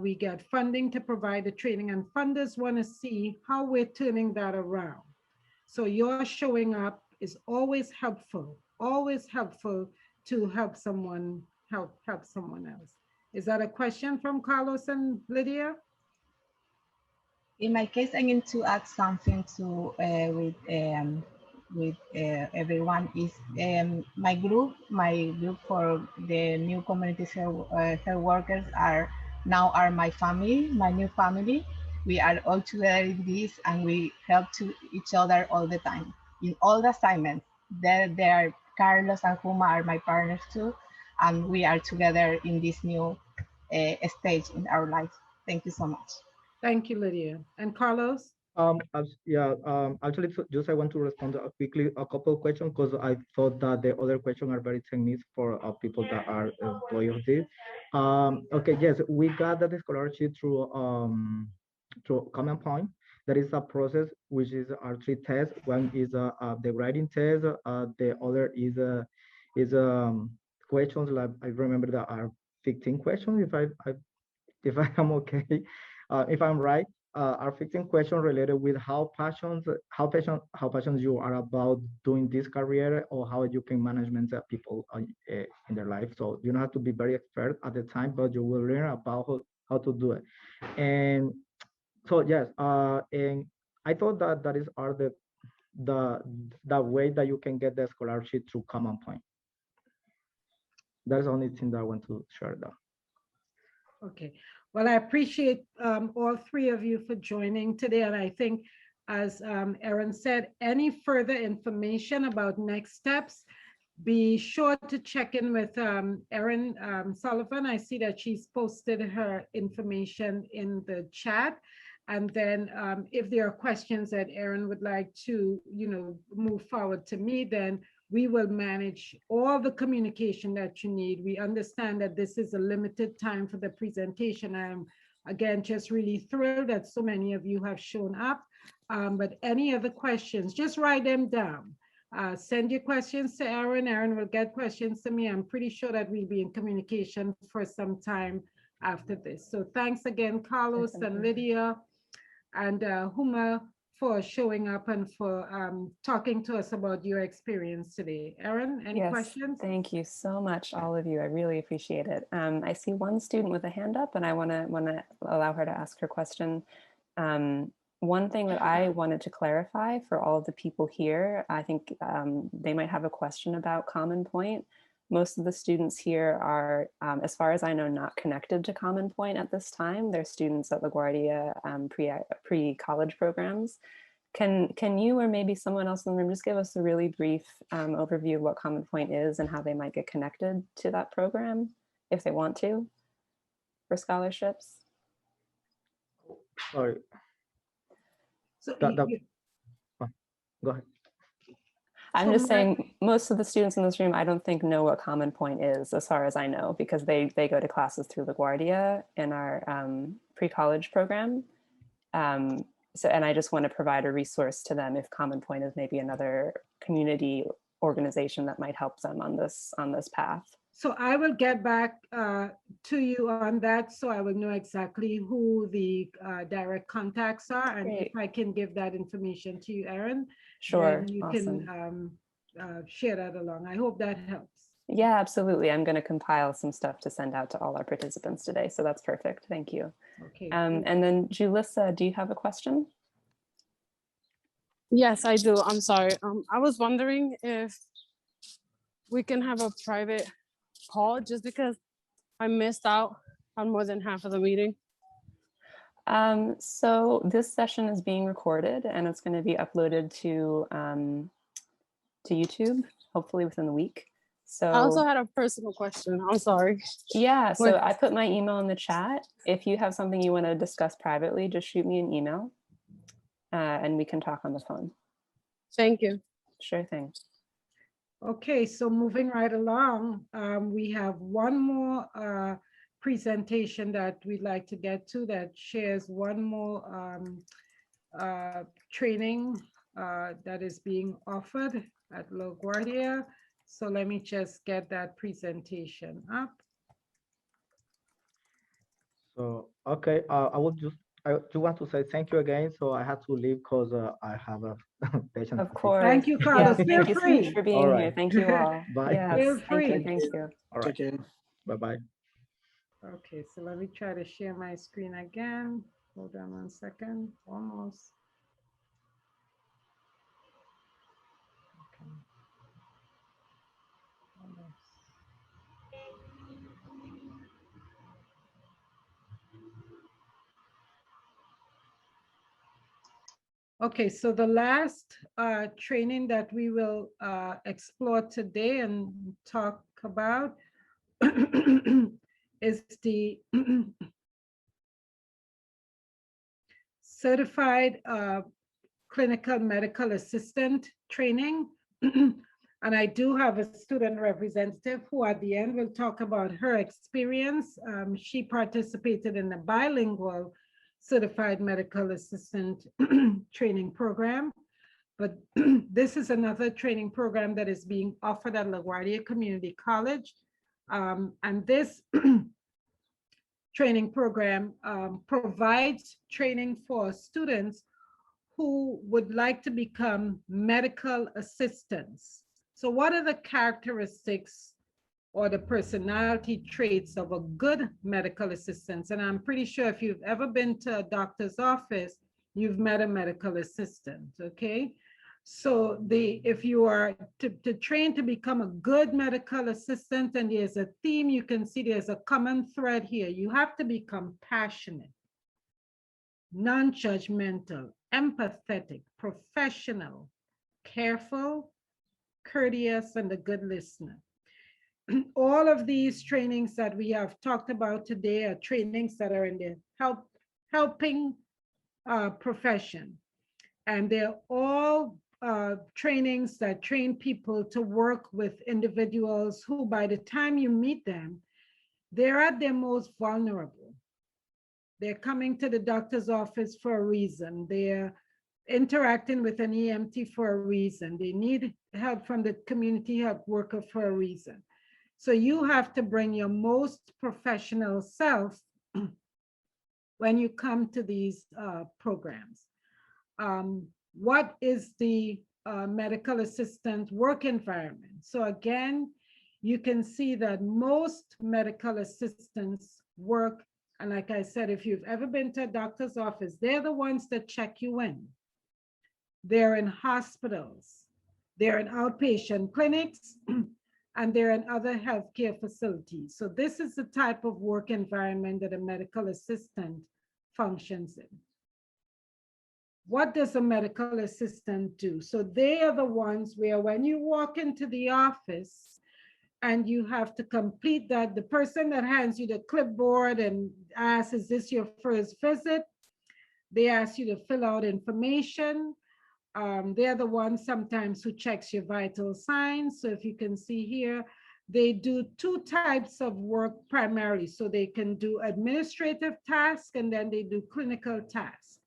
We get funding to provide the training, and funders want to see how we're turning that around. So your showing up is always helpful to help someone else. Is that a question from Carlos and Lydia? In my case, I need to add something to with everyone. Is my group for the new community health workers are my family, my new family. We are all together in this, and we help to each other all the time in all the assignments. There are Carlos and Huma are my partners too, and we are together in this new stage in our life. Thank you so much. Thank you, Lydia. And Carlos? Actually, just I want to respond quickly a couple of questions, because I thought that the other questions are very technical for people that are employees of this. Okay, yes, we got the scholarship through Common Point. There is a process which is our 3 tests. One is the writing test. The other is questions, like I remember that are 15 questions, if I am okay, if I'm right. Are 15 questions related with how passionate you are about doing this career, or how you can manage people in their life. So you don't have to be very expert at the time, but you will learn about how to do it. And so yes, and I thought that is the way that you can get the scholarship through Common Point. That's the only thing that I want to share though. Okay, well, I appreciate all 3 of you for joining today. And I think, as Erin said, any further information about next steps, be sure to check in with Erin Sullivan. I see that she's posted her information in the chat. And then if there are questions that Erin would like to, move forward to me, then we will manage all the communication that you need. We understand that this is a limited time for the presentation. I'm, again, just really thrilled that so many of you have shown up. But any other questions, just write them down. Send your questions to Erin. Erin will get questions to me. I'm pretty sure that we'll be in communication for some time after this. So thanks again, Carlos and Lydia and Huma, for showing up and for talking to us about your experience today. Erin, any questions? Thank you so much, all of you. I really appreciate it. I see one student with a hand up, and I want to allow her to ask her question. One thing that I wanted to clarify for all of the people here, I think they might have a question about Common Point. Most of the students here are, as far as I know, not connected to Common Point at this time. They're students at LaGuardia pre-college programs. Can you, or maybe someone else in the room, just give us a really brief overview of what Common Point is and how they might get connected to that program if they want to for scholarships? Sorry. So go ahead. I'm just saying, most of the students in this room, I don't think know what Common Point is, as far as I know, because they go to classes through LaGuardia in our pre-college program. And I just want to provide a resource to them if Common Point is maybe another community organization that might help them on this path. So I will get back to you on that, so I will know exactly who the direct contacts are. And if I can give that information to you, Erin, sure, then you can share that along. I hope that helps. Yeah, absolutely. I'm going to compile some stuff to send out to all our participants today. So that's perfect. Thank you. Okay. And then Julissa, do you have a question? Yes, I do. I'm sorry. I was wondering if we can have a private call just because I missed out on more than half of the meeting. So this session is being recorded and it's going to be uploaded to YouTube, hopefully within the week. So I also had a personal question. I'm sorry. yeah, so But- I put my email in the chat. If you have something you want to discuss privately, just shoot me an email and we can talk on the phone. Thank you. Sure thing. Okay, so moving right along, we have one more presentation that we'd like to get to that shares one more training that is being offered at LaGuardia. So let me just get that presentation up. So, okay, I do want to say thank you again. So I had to leave because I have a patient. Of course. Thank you, Carlos. Yes, Feel thank you so much free. for being All here. right. Thank you all. Bye. Yes, Feel thank free. you. Thank you. All right. Bye-bye. Okay, so let me try to share my screen again. Hold on 1 second, almost. Okay. Almost. Okay, so the last training that we will explore today and talk about is the certified clinical medical assistant training. And I do have a student representative who at the end will talk about her experience. She participated in the bilingual certified medical assistant training program. But this is another training program that is being offered at LaGuardia Community College. And this training program provides training for students who would like to become medical assistants. So what are the characteristics or the personality traits of a good medical assistant? And I'm pretty sure if you've ever been to a doctor's office, you've met a medical assistant, okay? So if you are to train to become a good medical assistant, and there's a theme, you can see there's a common thread here. You have to become passionate, non-judgmental, empathetic, professional, careful, courteous, and a good listener. All of these trainings that we have talked about today are trainings that are in the helping profession. And they're all trainings that train people to work with individuals who, by the time you meet them, they're at their most vulnerable. They're coming to the doctor's office for a reason. They're interacting with an EMT for a reason. They need help from the community health worker for a reason. So you have to bring your most professional self when you come to these programs. What is the medical assistant work environment? So again, you can see that most medical assistants work, and like I said, if you've ever been to a doctor's office, they're the ones that check you in. They're in hospitals, they're in outpatient clinics, and they're in other healthcare facilities. So this is the type of work environment that a medical assistant functions in. What does a medical assistant do? So they are the ones where when you walk into the office and you have to complete that, the person that hands you the clipboard and asks, is this your first visit? They ask you to fill out information. They're the ones sometimes who checks your vital signs. So if you can see here, they do two types of work primarily. So they can do administrative tasks and then they do clinical tasks.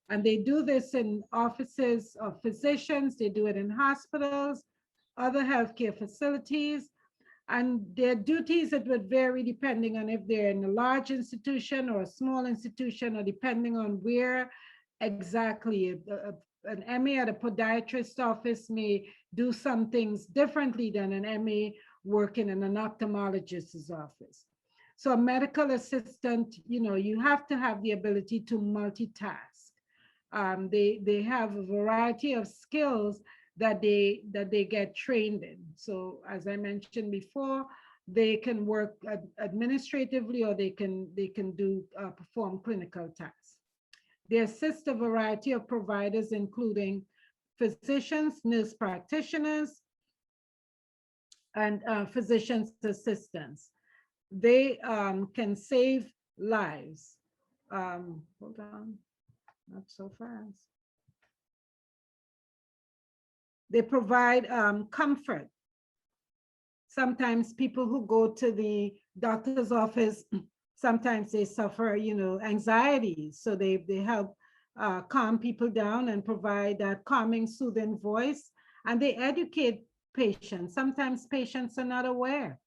And they do this in offices of physicians, they do it in hospitals, other healthcare facilities. And their duties, it would vary depending on if they're in a large institution or a small institution, or depending on where exactly. An MA at a podiatrist office may do some things differently than an MA working in an ophthalmologist's office. So a medical assistant, you have to have the ability to multitask. They have a variety of skills that they get trained in. So as I mentioned before, they can work administratively, or they can do perform clinical tasks. They assist a variety of providers, including physicians, nurse practitioners, and physician's assistants. They can save lives. Hold on, not so fast. They provide comfort. Sometimes people who go to the doctor's office, sometimes they suffer, anxiety. So they help calm people down and provide that calming, soothing voice. And they educate patients. Sometimes patients are not aware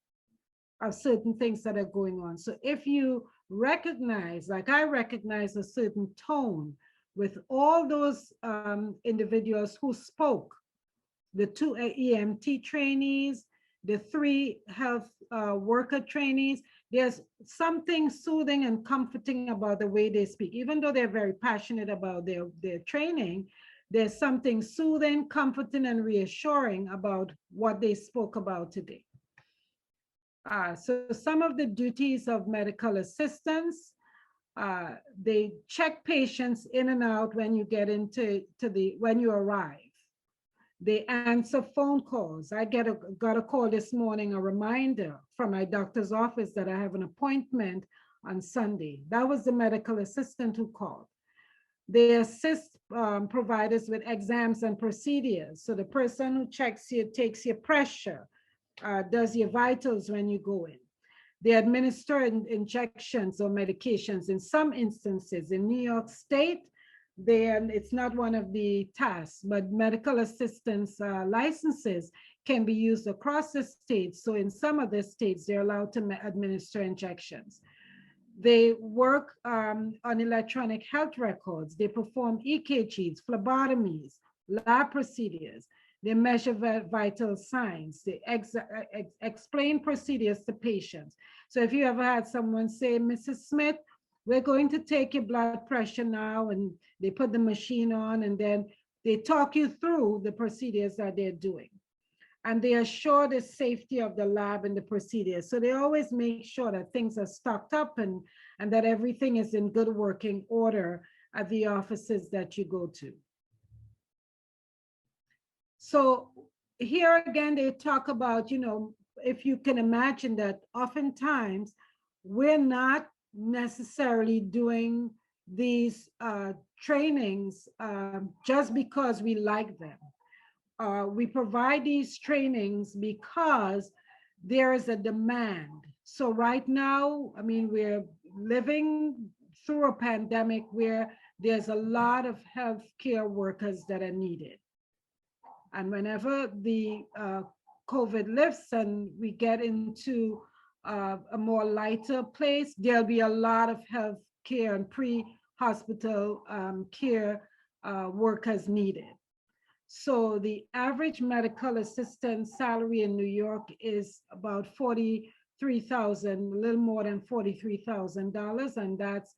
of certain things that are going on. So if you recognize, like I recognize a certain tone with all those individuals who spoke, the 2 EMT trainees, the 3 health worker trainees, there's something soothing and comforting about the way they speak. Even though they're very passionate about their training, there's something soothing, comforting, and reassuring about what they spoke about today. So some of the duties of medical assistants, they check patients in and out when you get when you arrive. They answer phone calls. I got a call this morning, a reminder from my doctor's office that I have an appointment on Sunday. That was the medical assistant who called. They assist providers with exams and procedures. So the person who checks you, takes your pressure, does your vitals when you go in. They administer injections or medications. In some instances, in New York State, it's not one of the tasks, but medical assistance licenses can be used across the states. So in some of the states, they're allowed to administer injections. They work on electronic health records. They perform EKGs, phlebotomies, lab procedures. They measure vital signs. They explain procedures to patients. So if you ever had someone say, Mrs. Smith, we're going to take your blood pressure now, and they put the machine on, and then they talk you through the procedures that they're doing. And they assure the safety of the lab and the procedures. So they always make sure that things are stocked up and that everything is in good working order at the offices that you go to. So here again, they talk about, if you can imagine that oftentimes we're not necessarily doing these trainings just because we like them. We provide these trainings because there is a demand. So right now, I mean, we're living through a pandemic where there's a lot of healthcare workers that are needed. And whenever the COVID lifts and we get into a more lighter place, there'll be a lot of healthcare and pre-hospital care workers needed. So the average medical assistant salary in New York is about $43,000, a little more than $43,000, and that's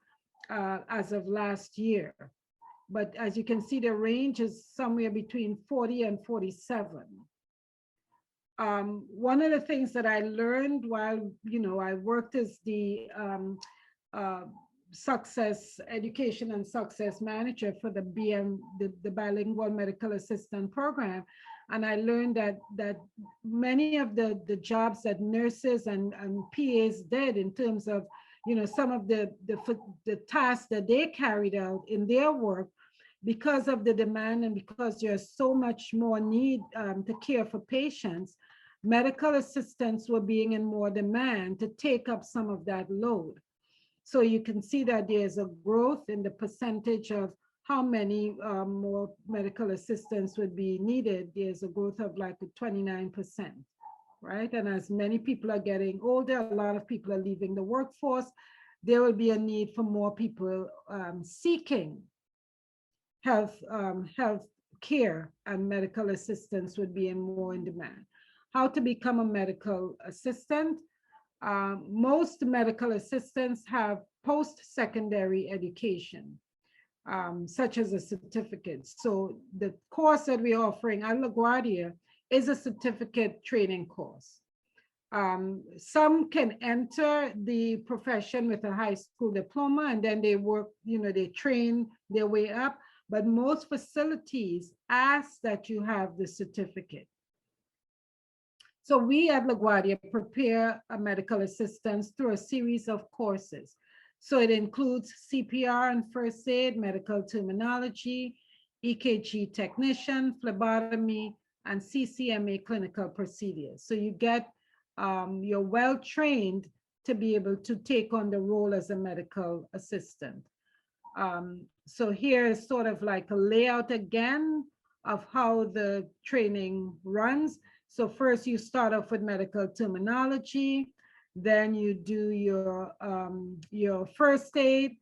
as of last year. But as you can see, the range is somewhere between 40 and 47. One of the things that I learned while, I worked as the success education and success manager for the the bilingual medical assistant program, and I learned that many of the jobs that nurses and PAs did in terms of some of the tasks that they carried out in their work, because of the demand and because there's so much more need to care for patients, medical assistants were being in more demand to take up some of that load. So you can see that there's a growth in the percentage of how many more medical assistants would be needed. There's a growth of like 29%, right? And as many people are getting older, a lot of people are leaving the workforce, there will be a need for more people seeking health care, and medical assistance would be more in demand. How to become a medical assistant? Most medical assistants have post-secondary education. such as a certificate. So the course that we're offering at LaGuardia is a certificate training course. Some can enter the profession with a high school diploma and then they work, they train their way up, but most facilities ask that you have the certificate. So we at LaGuardia prepare medical assistants through a series of courses. So it includes CPR and first aid, medical terminology, EKG technician, phlebotomy, and CCMA clinical procedures. So you get, you're well trained to be able to take on the role as a medical assistant. So here is sort of like a layout again of how the training runs. So first you start off with medical terminology, then you do your first aid,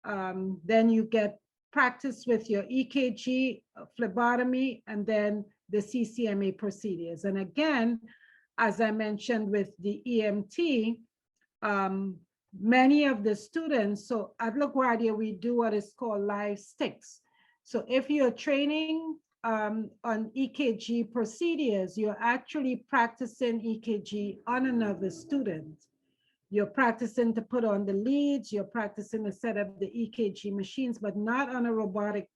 then you get practice with your EKG, phlebotomy, and then the CCMA procedures. And again, as I mentioned with the EMT, many of the students, so at LaGuardia, we do what is called live sticks. So if you're training on EKG procedures, you're actually practicing EKG on another student. You're practicing to put on the leads, you're practicing to set up the EKG machines, but not on a robotic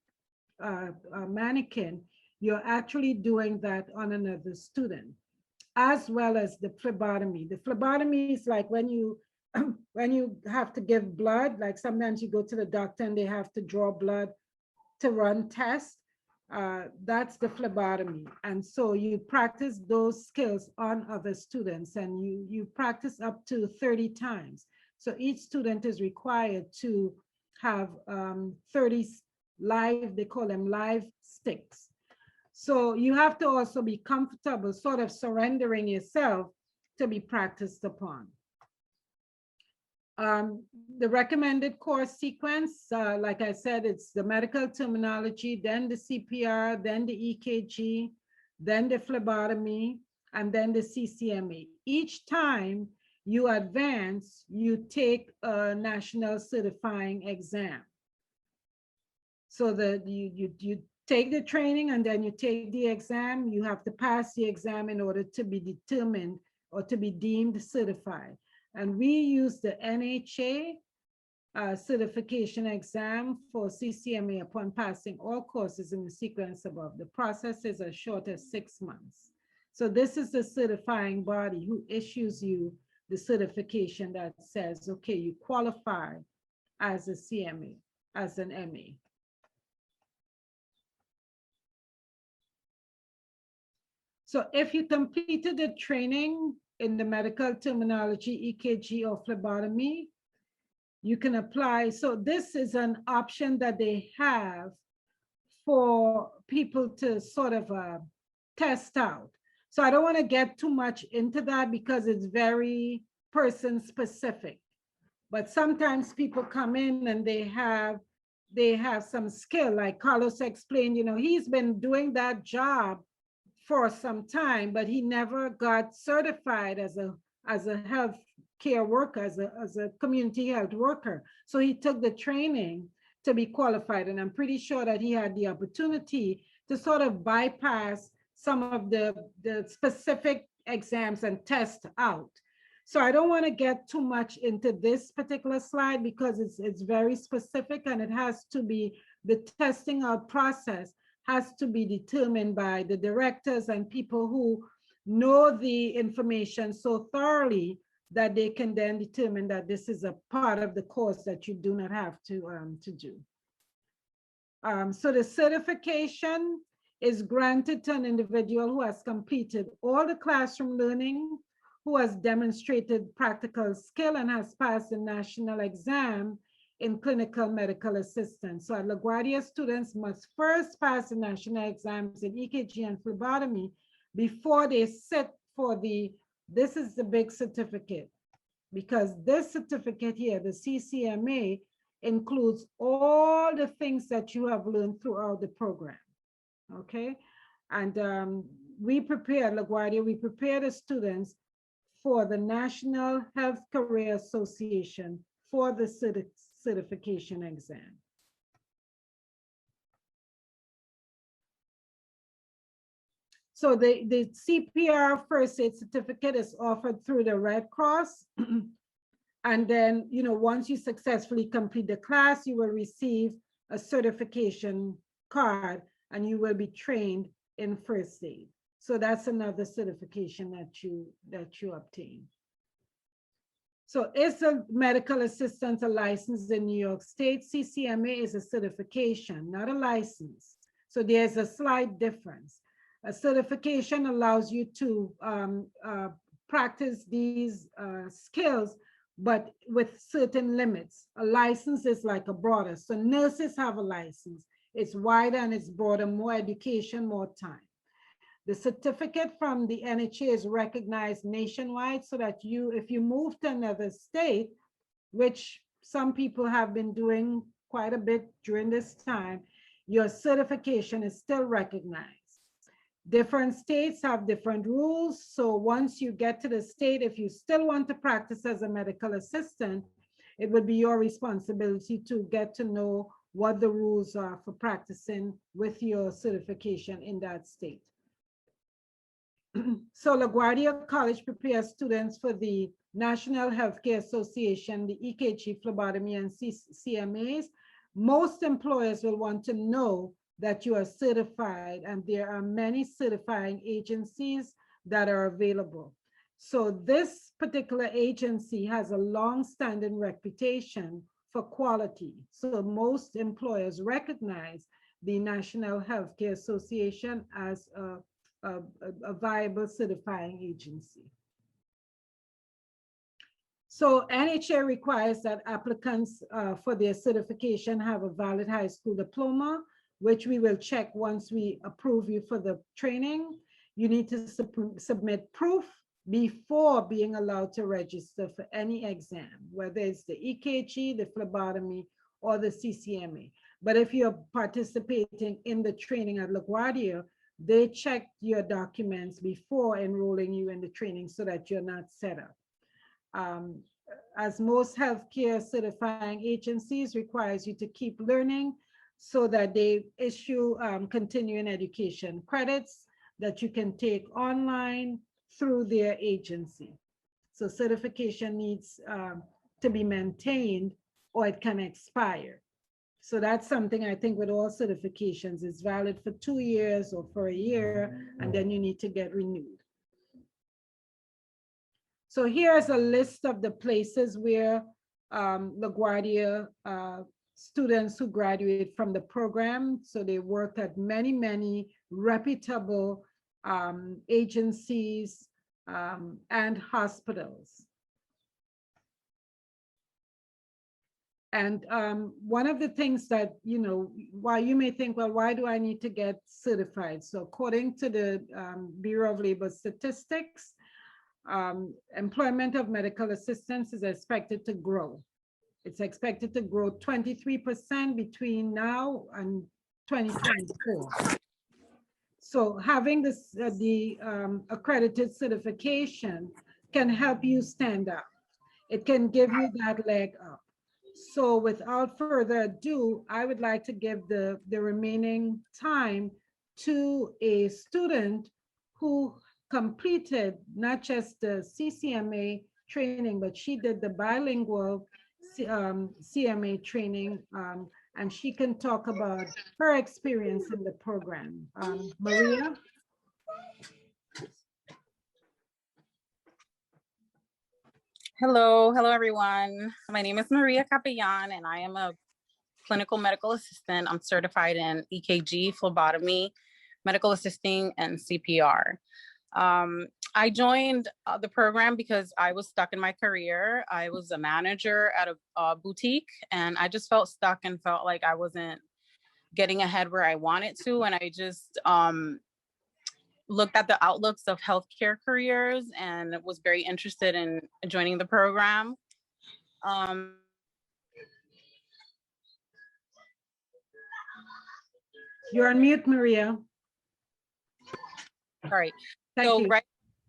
mannequin. You're actually doing that on another student, as well as the phlebotomy. The phlebotomy is like when you when you have to give blood, like sometimes you go to the doctor and they have to draw blood to run tests. That's the phlebotomy. And so you practice those skills on other students and you practice up to 30 times. So each student is required to have 30 live, they call them live sticks. So you have to also be comfortable sort of surrendering yourself to be practiced upon. The recommended course sequence, like I said, it's the medical terminology, then the CPR, then the EKG, then the phlebotomy, and then the CCMA. Each time you advance, you take a national certifying exam. So that you take the training and then you take the exam. You have to pass the exam in order to be determined or to be deemed certified. And we use the NHA certification exam for CCMA upon passing all courses in the sequence above. The process is as short as 6 months. So this is the certifying body who issues you the certification that says, okay, you qualify as a CMA, as an MA. So if you completed the training in the medical terminology, EKG or phlebotomy, you can apply. So this is an option that they have for people to sort of test out. So I don't want to get too much into that because it's very person specific. But sometimes people come in and they have some skill, like Carlos explained, he's been doing that job for some time, but he never got certified as a health care worker, as a community health worker. So he took the training to be qualified. And I'm pretty sure that he had the opportunity to sort of bypass some of the specific exams and test out. So I don't want to get too much into this particular slide because it's very specific and it has to be, the testing out process has to be determined by the directors and people who know the information so thoroughly that they can then determine that this is a part of the course that you do not have to do. So the certification is granted to an individual who has completed all the classroom learning, who has demonstrated practical skill and has passed the national exam in clinical medical assistance. So at LaGuardia, students must first pass the national exams in EKG and phlebotomy before they sit for this is the big certificate, because this certificate here, the CCMA, includes all the things that you have learned throughout the program, okay? And we prepare, LaGuardia, we prepare the students for the National Health Career Association for the certification exam. So the CPR first aid certificate is offered through the Red Cross. And then, once you successfully complete the class, you will receive a certification card and you will be trained in first aid. So that's another certification that you obtain. So is a medical assistant a license in New York State? CCMA is a certification, not a license. So there's a slight difference. A certification allows you to practice these skills, but with certain limits. A license is like a broader. So nurses have a license. It's wider and it's broader, more education, more time. The certificate from the NHA is recognized nationwide so that if you move to another state, which some people have been doing quite a bit during this time, your certification is still recognized. Different states have different rules. So once you get to the state, if you still want to practice as a medical assistant, it would be your responsibility to get to know what the rules are for practicing with your certification in that state. So LaGuardia College prepares students for the National Healthcare Association, the EKG, phlebotomy, and CMAs. Most employers will want to know that you are certified, and there are many certifying agencies that are available. So this particular agency has a long-standing reputation for quality. So most employers recognize the National Healthcare Association as a viable certifying agency. So NHA requires that applicants for their certification have a valid high school diploma, which we will check once we approve you for the training. You need to submit proof before being allowed to register for any exam, whether it's the EKG, the phlebotomy, or the CCMA. But if you're participating in the training at LaGuardia, they check your documents before enrolling you in the training so that you're not set up. As most healthcare certifying agencies requires you to keep learning, so that they issue continuing education credits that you can take online through their agency. So certification needs to be maintained or it can expire. So that's something I think with all certifications is valid for 2 years or for a year, and then you need to get renewed. So here's a list of the places where LaGuardia students who graduate from the program. So they worked at many reputable agencies and hospitals. And one of the things that, why you may think, well, why do I need to get certified? So according to the Bureau of Labor Statistics, employment of medical assistants is expected to grow. It's expected to grow 23% between now and 2024. So having this, the accredited certification can help you stand out. It can give you that leg up. So without further ado, I would like to give the remaining time to a student who completed not just the CCMA training, but she did the bilingual CMA training, and she can talk about her experience in the program. Maria? Hello, everyone. My name is Maria Capellan, and I am a clinical medical assistant. I'm certified in EKG, phlebotomy, medical assisting, and CPR. I joined the program because I was stuck in my career. I was a manager at a boutique, and I just felt stuck and felt like I wasn't getting ahead where I wanted to. And I just looked at the outlooks of healthcare careers and was very interested in joining the program. You're on mute, Maria. Sorry. Thank you. Right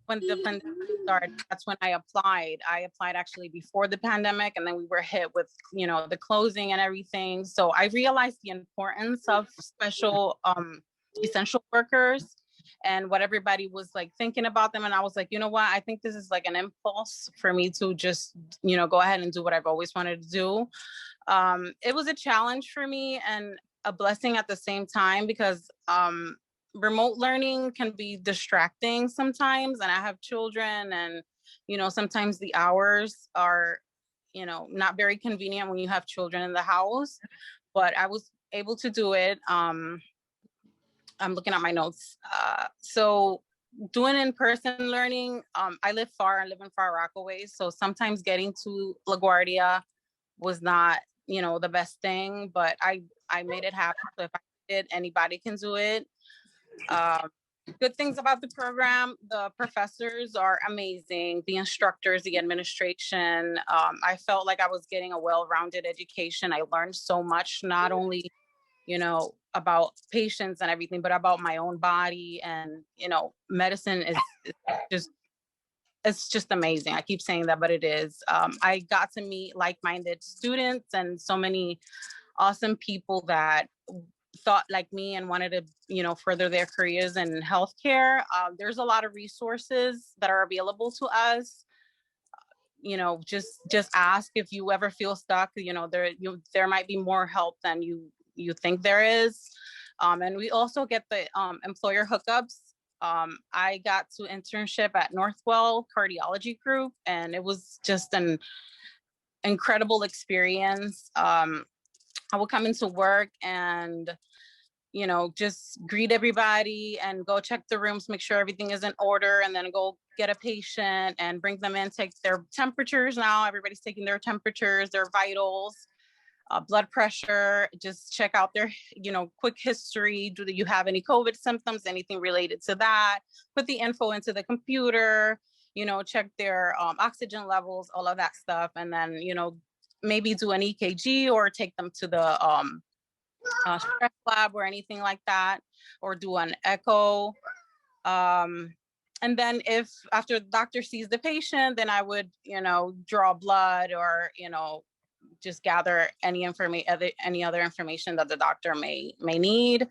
when the pandemic started, that's when I applied. I applied actually before the pandemic, and then we were hit with, the closing and everything. So I realized the importance of special essential workers and what everybody was like thinking about them. And I was like, you know what, I think this is like an impulse for me to just, go ahead and do what I've always wanted to do. It was a challenge for me and a blessing at the same time, because remote learning can be distracting sometimes, and I have children, and sometimes the hours are not very convenient when you have children in the house, but I was able to do it. I'm looking at my notes. So doing in-person learning, I live in Far Rockaway, so sometimes getting to LaGuardia was not the best thing, but I made it happen. So if I did, anybody can do it. Good things about the program: the professors are amazing, the instructors, the administration. I felt like I was getting a well-rounded education. I learned so much, not only about patients and everything, but about my own body. And medicine is just, it's just amazing. I keep saying that, but it is. I got to meet like-minded students and so many awesome people that thought like me and wanted to further their careers in healthcare. There's a lot of resources that are available to us. Just ask if you ever feel stuck. There might be more help than you think there is. And we also get the employer hookups. I got to internship at Northwell Cardiology Group, and it was just an incredible experience. I would come into work and just greet everybody and go check the rooms, make sure everything is in order, and then go get a patient and bring them in, take their temperatures. Now everybody's taking their temperatures, their vitals, blood pressure, just check out their, quick history. Do you have any COVID symptoms, anything related to that? Put the info into the computer, check their oxygen levels, all of that stuff. And then, maybe do an EKG or take them to the stress lab or anything like that, or do an echo. And then if after the doctor sees the patient, then I would, draw blood or, just gather any other information that the doctor may need.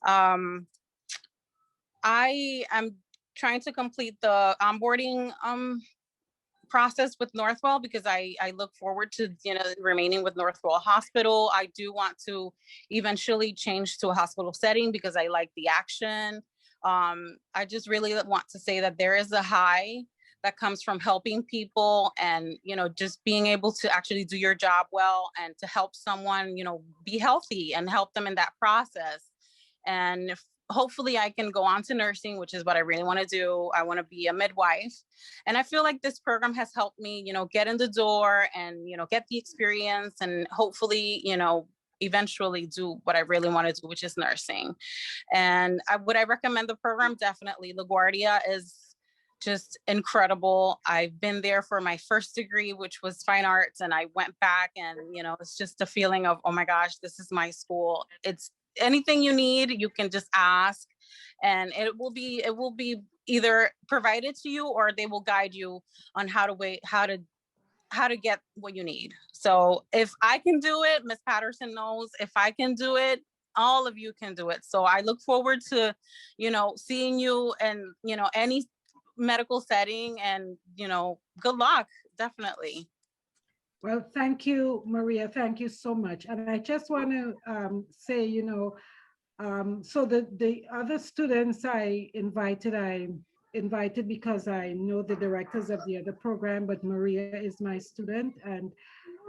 I am trying to complete the onboarding process with Northwell, because I look forward to remaining with Northwell Hospital. I do want to eventually change to a hospital setting because I like the action. I just really want to say that there is a high that comes from helping people and just being able to actually do your job well and to help someone be healthy and help them in that process. And hopefully I can go on to nursing, which is what I really want to do. I want to be a midwife. And I feel like this program has helped me, get in the door and, get the experience and hopefully, eventually do what I really want to do, which is nursing. And would I recommend the program? Definitely. LaGuardia is just incredible. I've been there for my first degree, which was fine arts. And I went back and, it's just a feeling of, oh my gosh, this is my school. It's anything you need, you can just ask, and it will be either provided to you or they will guide you on how to get what you need. So if I can do it, Miss Patterson knows if I can do it, all of you can do it. So I look forward to, seeing you in, any medical setting, and, good luck, definitely. Well, thank you, Maria. Thank you so much. And I just want to say, so the other students I invited because I know the directors of the other program, but Maria is my student. And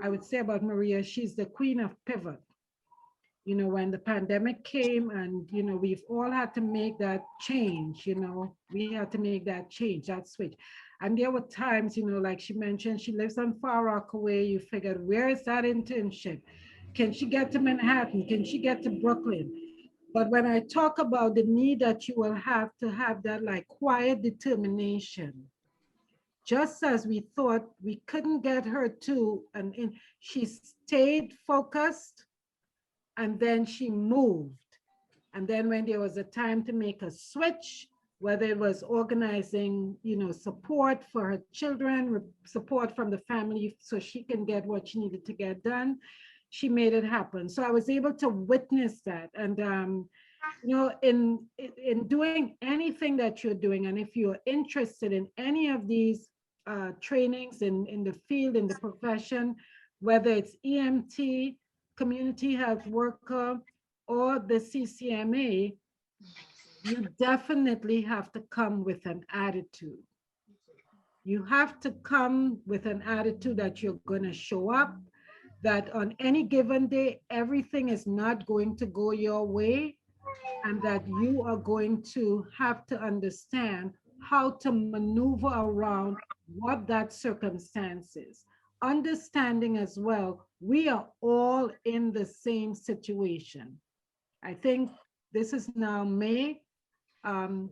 I would say about Maria, she's the queen of pivot. When the pandemic came and, we've all had to make that change, we had to make that change, that switch. And there were times, like she mentioned, she lives on Far Rockaway. You figured, where is that internship? Can she get to Manhattan? Can she get to Brooklyn? But when I talk about the need that you will have to have that like quiet determination, just as we thought we couldn't get her to, and she stayed focused, and then she moved. And then when there was a time to make a switch, whether it was organizing, support for her children, support from the family so she can get what she needed to get done, she made it happen. So I was able to witness that. And you know, in doing anything that you're doing, and if you're interested in any of these trainings in the field, in the profession, whether it's EMT, community health worker, or the CCMA, you definitely have to come with an attitude. You have to come with an attitude that you're going to show up, that on any given day, everything is not going to go your way, and that you are going to have to understand how to maneuver around what that circumstance is. Understanding as well, we are all in the same situation. I think this is now May,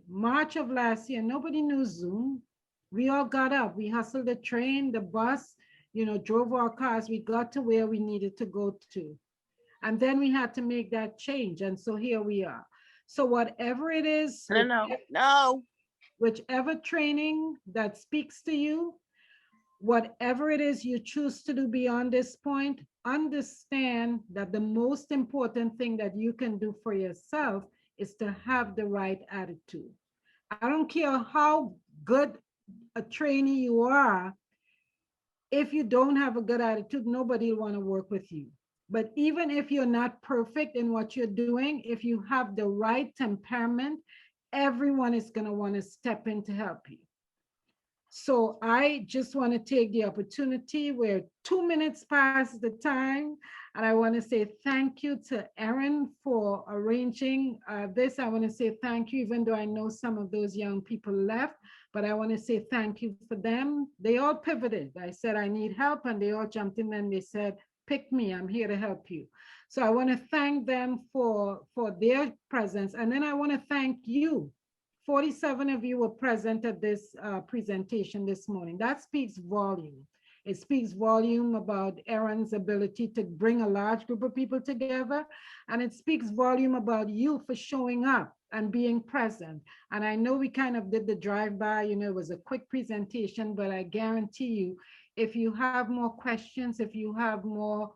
March of last year, nobody knew Zoom. We all got up, we hustled the train, the bus, you know, drove our cars, we got to where we needed to go to. And then we had to make that change. And so here we are. So whatever it is, whichever training that speaks to you, whatever it is you choose to do beyond this point, understand that the most important thing that you can do for yourself is to have the right attitude. I don't care how good a trainee you are, if you don't have a good attitude, nobody will want to work with you. But even if you're not perfect in what you're doing, if you have the right temperament, everyone is going to want to step in to help you. So I just want to take the opportunity. We're 2 minutes past the time, and I want to say thank you to Erin for arranging this. I want to say thank you, even though I know some of those young people left, but I want to say thank you for them. They all pivoted. I said, I need help, and they all jumped in and they said, pick me, I'm here to help you. So I want to thank them for their presence. And then I want to thank you. 47 of you were present at this presentation this morning. That speaks volume. It speaks volume about Erin's ability to bring a large group of people together. And it speaks volume about you for showing up and being present. And I know we kind of did the drive-by, you know, it was a quick presentation, but I guarantee you, if you have more questions, if you have more,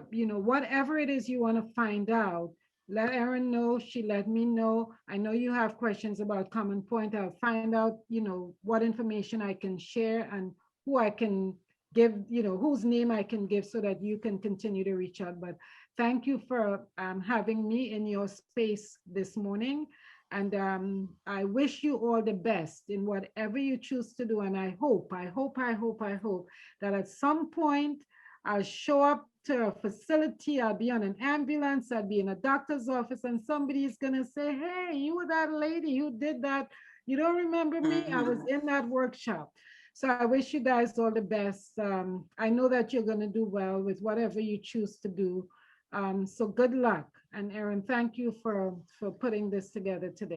you know, whatever it is you want to find out, let Erin know. She let me know. I know you have questions about Common Point. I'll find out, you know, what information I can share and who I can give, you know, whose name I can give so that you can continue to reach out. But thank you for having me in your space this morning. And I wish you all the best in whatever you choose to do. And I hope that at some point I'll show up to a facility, I'll be on an ambulance, I'll be in a doctor's office, and somebody's gonna say, hey, you were that lady who did that. You don't remember me? I was in that workshop. So I wish you guys all the best. I know that you're gonna do well with whatever you choose to do. So good luck. And Erin, thank you for putting this together today.